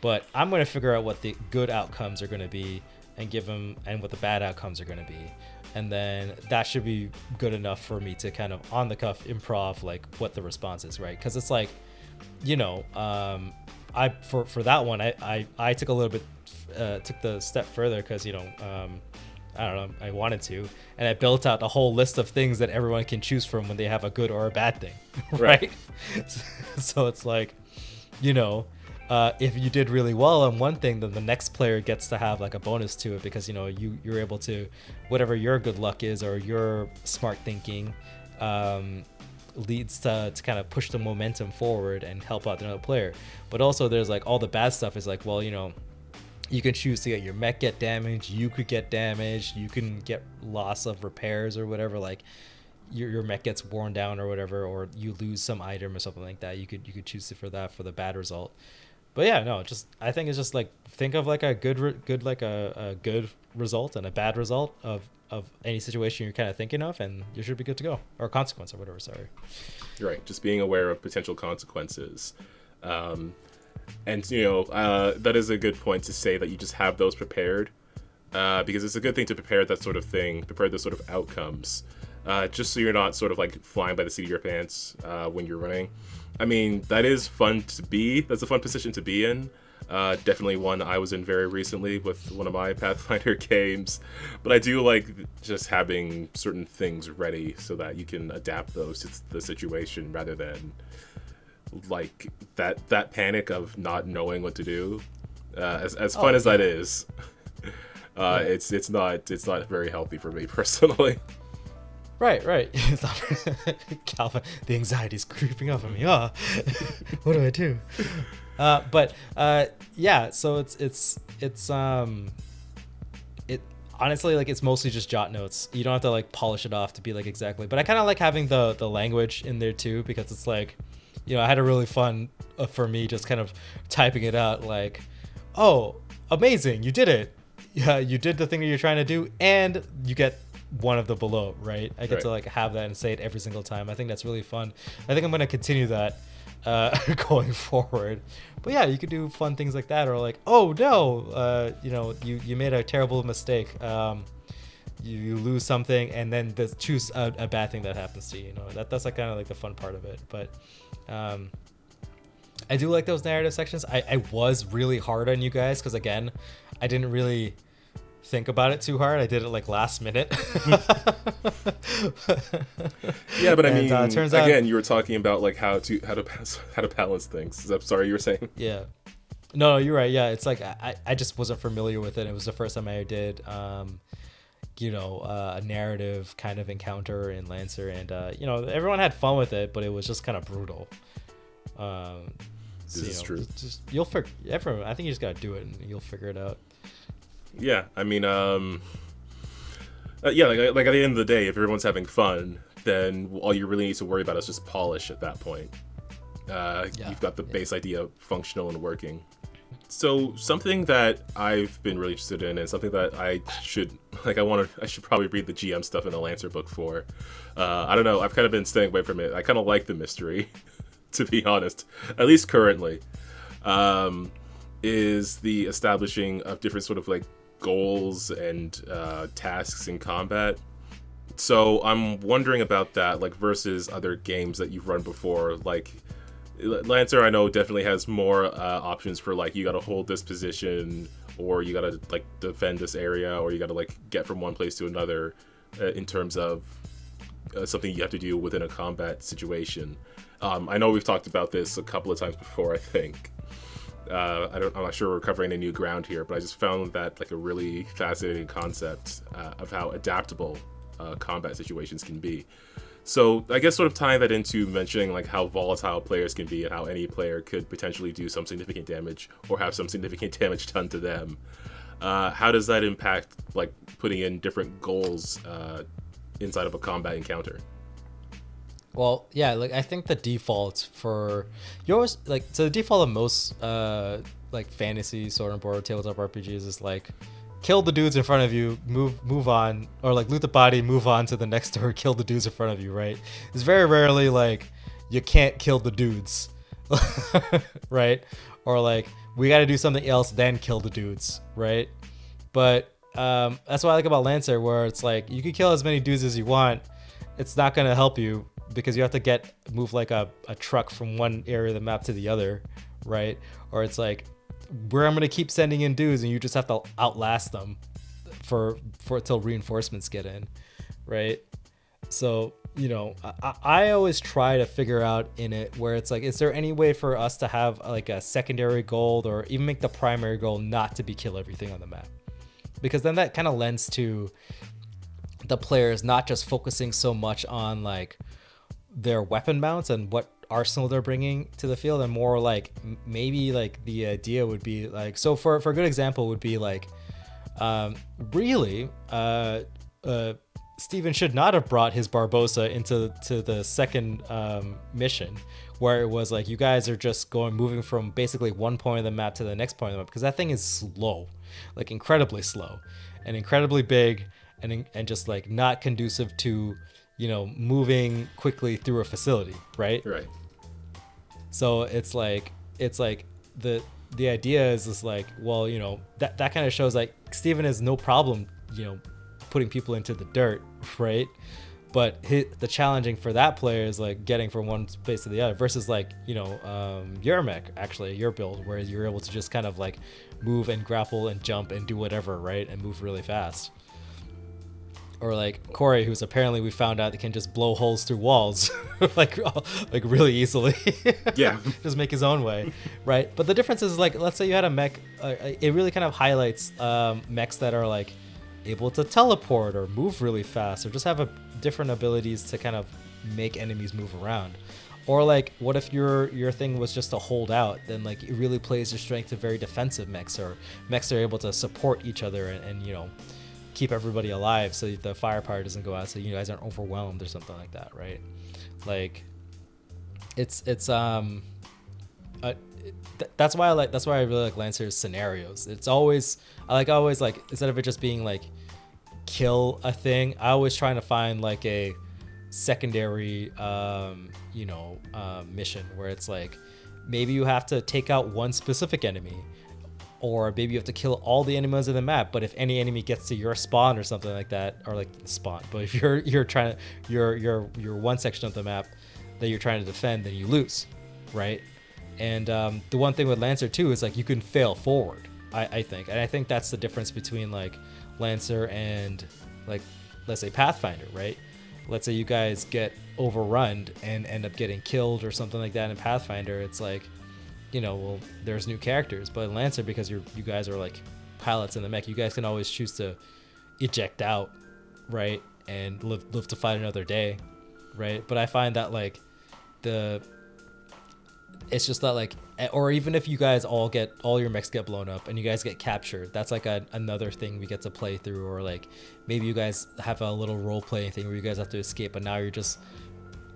but I'm going to figure out what the good outcomes are going to be and give them, and what the bad outcomes are going to be. And then that should be good enough for me to kind of on the cuff improv like what the response is, right? Because it's like, for that one, I took a little bit, took the step further because, I don't know, I wanted to, and I built out a whole list of things that everyone can choose from when they have a good or a bad thing, right? So it's like, if you did really well on one thing, then the next player gets to have like a bonus to it because you're able to, whatever your good luck is or your smart thinking leads to kind of push the momentum forward and help out another player. But also there's like all the bad stuff is like, well, you can choose to get your mech get damaged, you could get damaged, you can get loss of repairs or whatever, like your mech gets worn down or whatever, or you lose some item or something like that. You could choose for that for the bad result. But yeah, no, I think it's just like, think of like a good result and a bad result of any situation you're kind of thinking of, and you should be good to go, or consequence or whatever. Sorry. Right, just being aware of potential consequences. And that is a good point to say that you just have those prepared, because it's a good thing to prepare that sort of thing, prepare those sort of outcomes, just so you're not sort of like flying by the seat of your pants when you're running. I mean, that is fun to be. That's a fun position to be in. Definitely one I was in very recently with one of my Pathfinder games. But I do like just having certain things ready so that you can adapt those to the situation rather than like that panic of not knowing what to do. As fun as that is, it's not very healthy for me personally. Right. Calvin, the anxiety's creeping up on me. What do I do? So it's honestly, like, it's mostly just jot notes. You don't have to like polish it off to be like exactly. But I kind of like having the language in there too, because it's like, I had a really fun for me just kind of typing it out like, oh, amazing, you did it. Yeah, you did the thing that you're trying to do, and you get one of the below, right? I get to like have that and say it every single time. I think that's really fun. I think I'm going to continue that going forward. But yeah, you could do fun things like that, or like, oh no, you made a terrible mistake. You lose something, and then choose a bad thing that happens to you. That's like kind of like the fun part of it. But I do like those narrative sections. I was really hard on you guys because, again, I didn't really think about it too hard. I did it like last minute. Yeah, but I mean, turns out, again, you were talking about like how to balance things. I'm sorry, you were saying. Yeah. No, you're right. Yeah, it's like I just wasn't familiar with it. It was the first time I did a narrative kind of encounter in Lancer, and everyone had fun with it, but it was just kind of brutal. This is true. You'll figure. Everyone, I think you just gotta do it, and you'll figure it out. Yeah, I mean, like at the end of the day, if everyone's having fun, then all you really need to worry about is just polish at that point. You've got the base idea functional and working. So something that I've been really interested in, and something that I should probably read the GM stuff in the Lancer book for. I don't know, I've kind of been staying away from it. I kind of like the mystery, to be honest, at least currently, is the establishing of different sort of like goals and tasks in combat. So I'm wondering about that, like, versus other games that you've run before. Like Lancer, I know, definitely has more options for like, you gotta hold this position, or you gotta like defend this area, or you gotta like get from one place to another in terms of something you have to do within a combat situation. I know we've talked about this a couple of times before, I think. I'm not sure we're covering any new ground here, but I just found that like a really fascinating concept of how adaptable combat situations can be. So I guess sort of tying that into mentioning like how volatile players can be and how any player could potentially do some significant damage or have some significant damage done to them. How does that impact like putting in different goals inside of a combat encounter? Well, yeah, like I think the default for you always like so the default of most like fantasy sword and board tabletop RPGs is like kill the dudes in front of you, move on, or like loot the body, move on to the next door, kill the dudes in front of you, right? It's very rarely like you can't kill the dudes, right? Or like we got to do something else then kill the dudes, right? But that's what I like about Lancer, where it's like you can kill as many dudes as you want. It's not gonna help you because you have to move like a truck from one area of the map to the other, right? Or it's like where I'm gonna keep sending in dudes and you just have to outlast them for till reinforcements get in, right? So you know, I always try to figure out in it where it's like, is there any way for us to have like a secondary goal or even make the primary goal not to be kill everything on the map? Because then that kind of lends to the players not just focusing so much on like their weapon mounts and what arsenal they're bringing to the field, and more like maybe like the idea would be like, so for a good example would be like really Steven should not have brought his Barbosa into the second mission, where it was like you guys are just moving from basically one point of the map to the next point of the map, because that thing is slow, like incredibly slow and incredibly big, and just like not conducive to, you know, moving quickly through a facility, right? Right. So it's like the idea is like, well, you know, that kind of shows like Steven has no problem, you know, putting people into the dirt, right? But the challenging for that player is like getting from one space to the other, versus like, you know, your mech, actually your build, where you're able to just kind of like move and grapple and jump and do whatever, right? And move really fast. Or like Corey, who's apparently we found out that can just blow holes through walls like really easily. Yeah. Just make his own way, right? But the difference is like, let's say you had a mech, it really kind of highlights mechs that are like able to teleport or move really fast, or just have different abilities to kind of make enemies move around. Or like, what if your thing was just to hold out? Then like it really plays your strength to very defensive mechs, or mechs that are able to support each other and you know, keep everybody alive so the firepower doesn't go out, so you guys aren't overwhelmed or something like that, right? Like that's why I really like Lancer's scenarios. It's always always like, instead of it just being like kill a thing, I always trying to find like a secondary mission where it's like maybe you have to take out one specific enemy, or maybe you have to kill all the enemies in the map, but if any enemy gets to your spawn or something like that, or like spawn, but if you're trying to your one section of the map that you're trying to defend, then you lose, right? And the one thing with Lancer too is like you can fail forward, I think, and I think that's the difference between like Lancer and like, let's say Pathfinder, right? Let's say you guys get overrun and end up getting killed or something like that in Pathfinder, it's like, you know, well, there's new characters, but in Lancer, because you guys are like pilots in the mech, you guys can always choose to eject out, right, and live to fight another day, right? But I find that like it's just that like, or even if you guys all your mechs get blown up and you guys get captured, that's like another thing we get to play through. Or like maybe you guys have a little role playing thing where you guys have to escape, but now you're just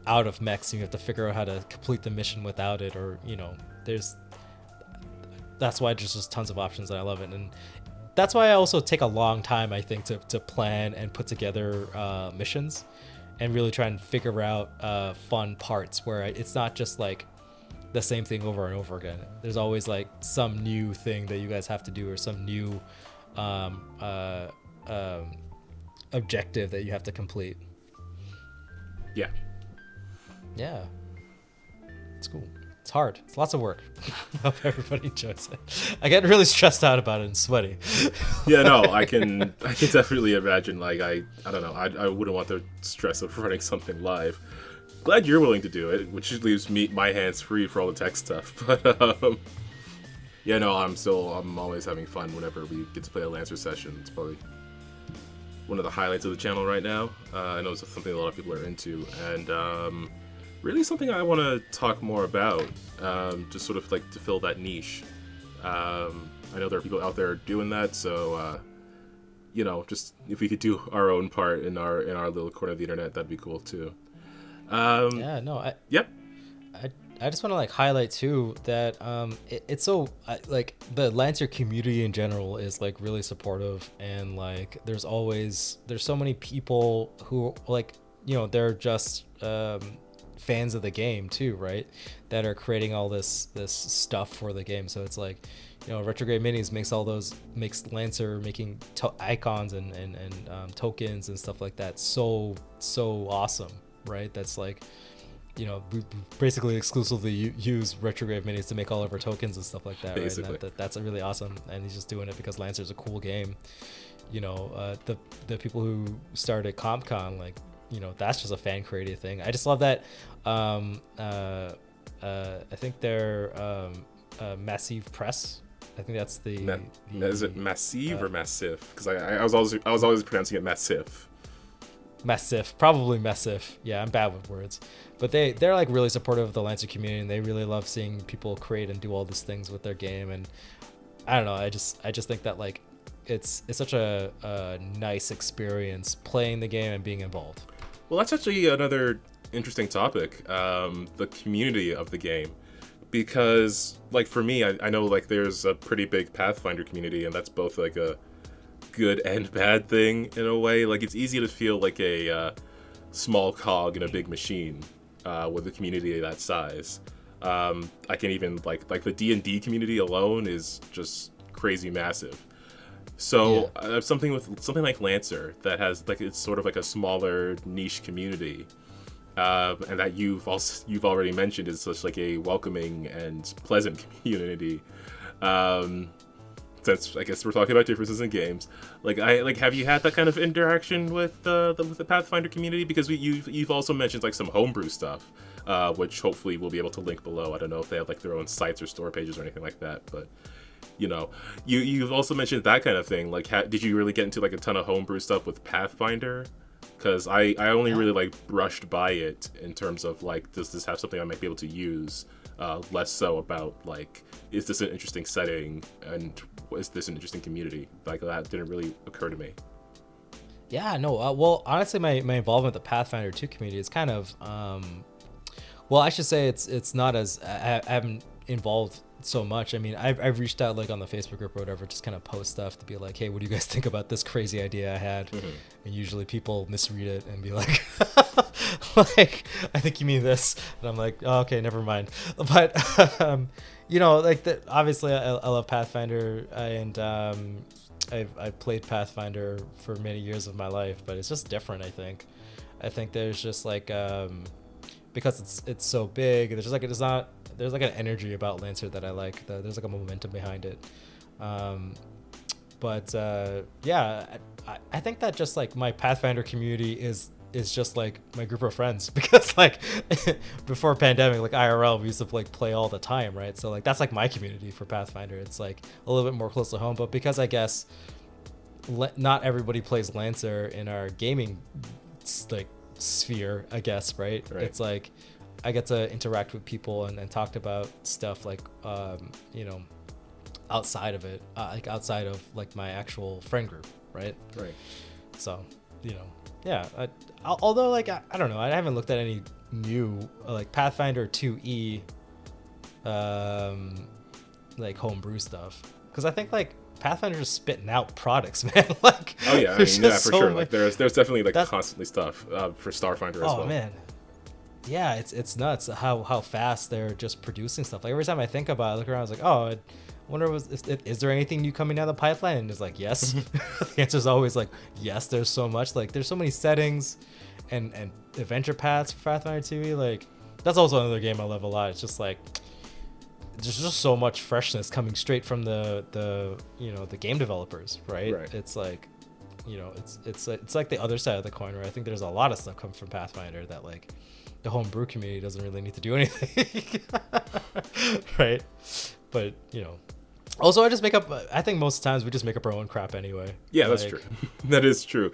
out of mechs and you have to figure out how to complete the mission without it, or you know, that's why there's just tons of options, and I love it. And that's why I also take a long time, I think, to plan and put together missions and really try and figure out fun parts where it's not just like the same thing over and over again. There's always like some new thing that you guys have to do, or some new objective that you have to complete. Yeah. It's cool. It's hard. It's lots of work. I hope everybody enjoys it. I get really stressed out about it and sweaty. Yeah, no, I can definitely imagine. Like I don't know. I wouldn't want the stress of running something live. Glad you're willing to do it, which leaves my hands free for all the tech stuff. But Yeah, no, I'm always having fun whenever we get to play a Lancer session. It's probably one of the highlights of the channel right now. I know it's something a lot of people are into, and really something I want to talk more about, just sort of like to fill that niche. I know there are people out there doing that, so just if we could do our own part in our little corner of the internet, that'd be cool too. Yep. I just want to like highlight too that it's so like the Lancer community in general is like really supportive, and like there's so many people who like they're just fans of the game too, right? That are creating all this stuff for the game. So it's like Retrograde Minis makes Lancer making icons and tokens and stuff like that so awesome, right? That's like we basically exclusively use Retrograde Minis to make all of our tokens and stuff like that, basically. Right? And that's really awesome, and he's just doing it because Lancer's a cool game. The people who started CompCon, like that's just a fan created thing. I just love that. I think they're Massive Press. I think that's is it Massive or Massif? Because I was always pronouncing it Massif. Massive, probably Massive. Yeah, I'm bad with words, but they're like really supportive of the Lancer community, and they really love seeing people create and do all these things with their game. And I don't know, I just think that like it's such a nice experience playing the game and being involved. Well, that's actually another interesting topic, the community of the game, because like for me, I know like there's a pretty big Pathfinder community, and that's both like a good and bad thing in a way. Like it's easy to feel like a small cog in a big machine with a community that size. I can even like the D&D community alone is just crazy massive. So something like Lancer that has like it's sort of like a smaller niche community, and that you've already mentioned is such like a welcoming and pleasant community. Since I guess we're talking about differences in games, have you had that kind of interaction with the Pathfinder community? Because you've also mentioned like some homebrew stuff, which hopefully we'll be able to link below. I don't know if they have like their own sites or store pages or anything like that, but you've also mentioned that kind of thing. Like, did you really get into like a ton of homebrew stuff with Pathfinder? Because I only really like brushed by it in terms of like, does this have something I might be able to use? Less so about like, is this an interesting setting and is this an interesting community? Like that didn't really occur to me. Yeah, no. Well, honestly, my involvement with the Pathfinder 2 community is kind of, well, I should say it's not as I haven't involved so much. I mean, I've reached out like on the Facebook group or whatever, just kind of post stuff to be like, hey, what do you guys think about this crazy idea I had? Mm-hmm. And usually people misread it and be like, like, I think you mean this, and I'm like, oh, okay, never mind. But like obviously I love Pathfinder, and I've played Pathfinder for many years of my life, but it's just different. I think there's just like because it's so big, there's just like there's like an energy about Lancer that I like. There's like a momentum behind it. But I think that just like my Pathfinder community is just like my group of friends, because like before pandemic, like IRL, we used to like play all the time, right? So like that's like my community for Pathfinder. It's like a little bit more close to home, but because I guess not everybody plays Lancer in our gaming like sphere, I guess, right? It's like I get to interact with people and talk about stuff like outside of it, like outside of like my actual friend group, right? So although like I don't know, I haven't looked at any new like Pathfinder 2E like homebrew stuff, because I think like Pathfinder's just spitting out products, man. Like, oh yeah, I mean, yeah, for sure. Like there's definitely like constantly stuff for Starfinder as well. Oh man, yeah, it's nuts how fast they're just producing stuff. Like every time I think about it, I look around, I was like, oh, I wonder is there anything new coming down the pipeline? And it's like, yes. The answer is always like, yes. There's so much. Like there's so many settings and adventure paths for Pathfinder 2E. Like that's also another game I love a lot. It's just like there's just so much freshness coming straight from the game developers, right? It's like it's like the other side of the coin, where I think there's a lot of stuff coming from Pathfinder that like the homebrew community doesn't really need to do anything. Right? But Also, I think most times we just make up our own crap anyway. Yeah, that's true. That is true.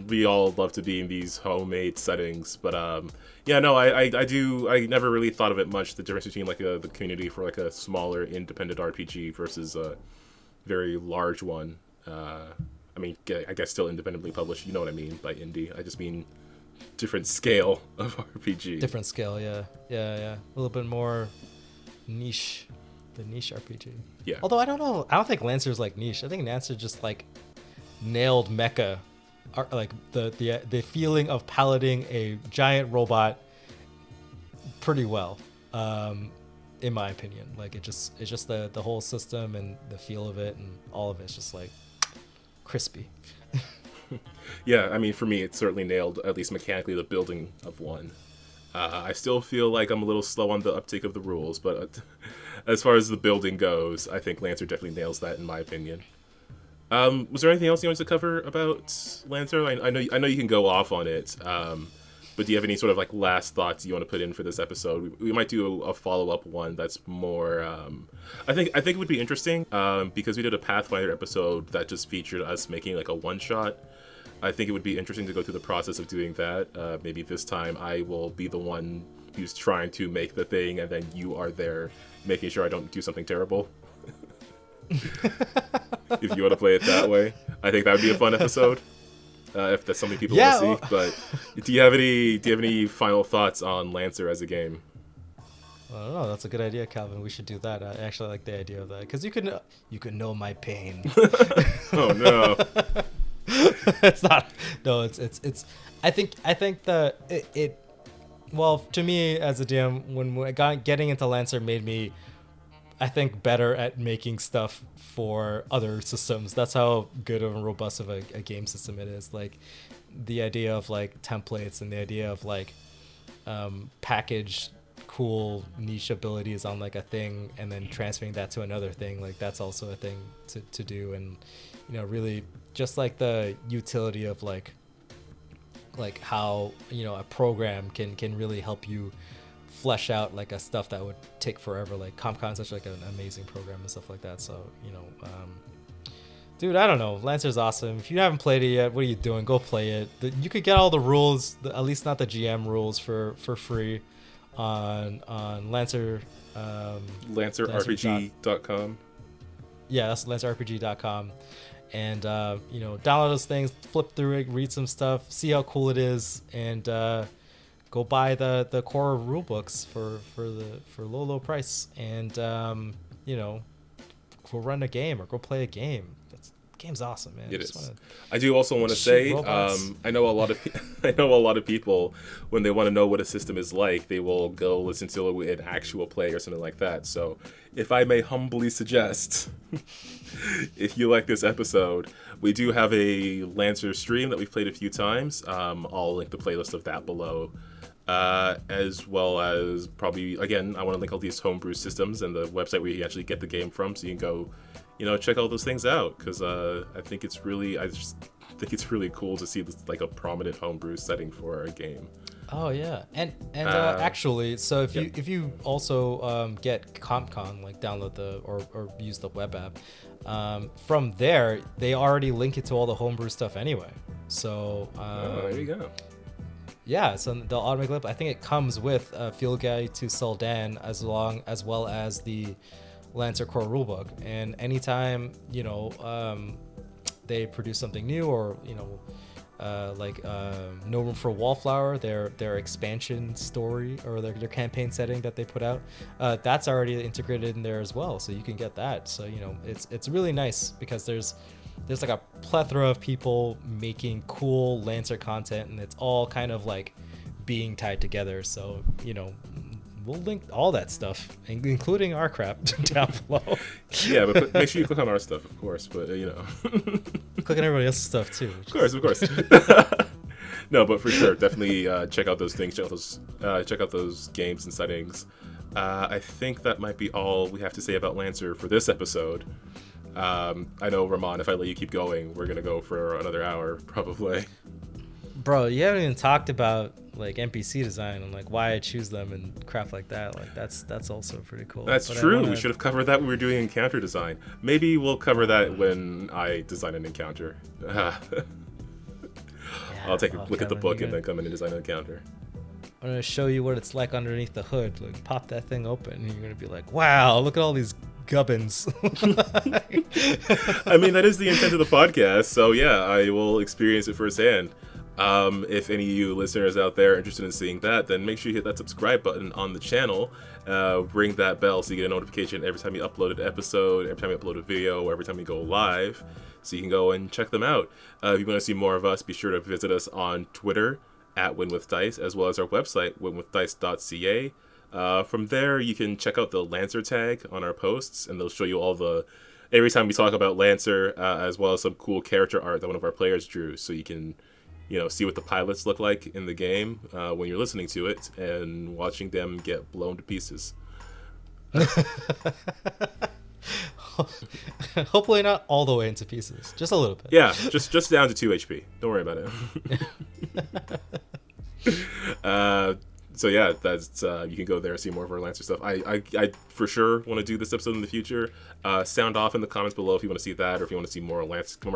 We all love to be in these homemade settings, but yeah, no, I never really thought of it much, the difference between like the community for like a smaller independent RPG versus a very large one. I mean, I guess still independently published, you know what I mean by indie. I just mean different scale of RPG. Different scale, yeah. A little bit more niche. The niche RPG. Yeah. Although I don't know. I don't think Lancer's like niche. I think Lancer just like nailed mecha, like the feeling of piloting a giant robot pretty well, in my opinion. Like it's just the whole system and the feel of it and all of it's just like crispy. Yeah, I mean, for me, it certainly nailed, at least mechanically, the building of one. I still feel like I'm a little slow on the uptake of the rules, but as far as the building goes, I think Lancer definitely nails that, in my opinion. Was there anything else you wanted to cover about Lancer? I know you can go off on it, but do you have any sort of like last thoughts you want to put in for this episode? We might do a follow-up one that's more. I think it would be interesting because we did a Pathfinder episode that just featured us making like a one-shot. I think it would be interesting to go through the process of doing that. Maybe this time I will be the one who's trying to make the thing, and then you are there making sure I don't do something terrible. If you want to play it that way, I think that would be a fun episode. If that's something people want to see. But do you have any final thoughts on Lancer as a game? I don't know. That's a good idea, Calvin. We should do that. I actually like the idea of that because you can know my pain. Oh no. It's not. No, it's. I think that it. Well, to me as a DM, when I got getting into Lancer made me, I think, better at making stuff for other systems. That's how good and robust of a game system it is. Like the idea of like templates and the idea of like packaged cool niche abilities on like a thing and then transferring that to another thing. Like that's also a thing to do. And really just like the utility of like how a program can really help you flesh out like a stuff that would take forever. Like CompCon's such like an amazing program and stuff like that. So dude, I don't know, Lancer's awesome. If you haven't played it yet, what are you doing? Go play it. You could get all the rules, at least not the GM rules, for free on Lancer. LancerRPG.com. Yeah, that's LancerRPG.com. And download those things, flip through it, read some stuff, see how cool it is, and go buy the core rule books for low price, and go run a game or go play a game. Game's awesome, man. It is. I do also want to say, I know a lot of people, when they want to know what a system is like, they will go listen to an actual play or something like that. So, if I may humbly suggest, if you like this episode, we do have a Lancer stream that we've played a few times. I'll link the playlist of that below, as well as probably, again, I want to link all these homebrew systems and the website where you actually get the game from, so you can go check all those things out, because I just think it's really cool to see this, like a prominent homebrew setting for a game. Oh yeah, and actually, so if you also get CompCon, like download or use the web app, from there they already link it to all the homebrew stuff anyway. So there you go. Yeah, so they'll automatically. I think it comes with a field guide to Soldan as well as the Lancer core rulebook, and anytime they produce something new, or No Room for Wallflower, their expansion story or their campaign setting that they put out, that's already integrated in there as well, so you can get that. So it's really nice because there's like a plethora of people making cool Lancer content, and it's all kind of like being tied together. So we'll link all that stuff, including our crap, down below. Yeah, but make sure you click on our stuff, of course. But click on everybody else's stuff too. Of course. No, but for sure, definitely check out those things. Check out those games and settings. I think that might be all we have to say about Lancer for this episode. I know, Ramon, if I let you keep going, we're gonna go for another hour, probably. Bro, you haven't even talked about like NPC design and like why I choose them and crap like that. Like that's also pretty cool. That's But true. We should have covered that when we were doing encounter design. Maybe we'll cover that when I design an encounter. I'll take a look at the book and then come in and design an encounter. I'm gonna show you what it's like underneath the hood. Like, pop that thing open, and you're gonna be like, "Wow, look at all these gubbins." I mean, that is the intent of the podcast. So yeah, I will experience it firsthand. If any of you listeners out there are interested in seeing that, then make sure you hit that subscribe button on the channel. Ring that bell so you get a notification every time you upload an episode, every time you upload a video, or every time we go live, so you can go and check them out. If you want to see more of us, be sure to visit us on Twitter at winwithdice, as well as our website, winwithdice.ca. From there, you can check out the Lancer tag on our posts, and they'll show you all the, every time we talk about Lancer, as well as some cool character art that one of our players drew, so you can, you know, see what the pilots look like in the game when you're listening to it and watching them get blown to pieces. Hopefully not all the way into pieces, just a little bit. Yeah, just down to 2 HP. Don't worry about it. So yeah, that's you can go there and see more of our Lancer stuff. I for sure want to do this episode in the future. Sound off in the comments below if you want to see that, or if you want to see more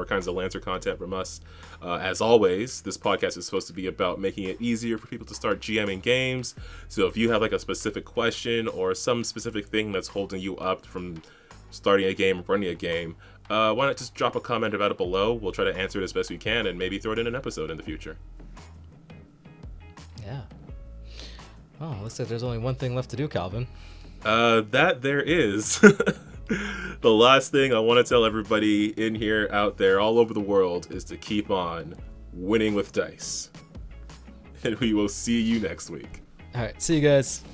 kinds of Lancer content from us. As always, this podcast is supposed to be about making it easier for people to start GMing games. So if you have like a specific question or some specific thing that's holding you up from starting a game or running a game, why not just drop a comment about it below? We'll try to answer it as best we can and maybe throw it in an episode in the future. Yeah. Oh, looks like there's only one thing left to do, Calvin. That there is. The last thing I want to tell everybody in here, out there, all over the world, is to keep on winning with dice. And we will see you next week. All right, see you guys.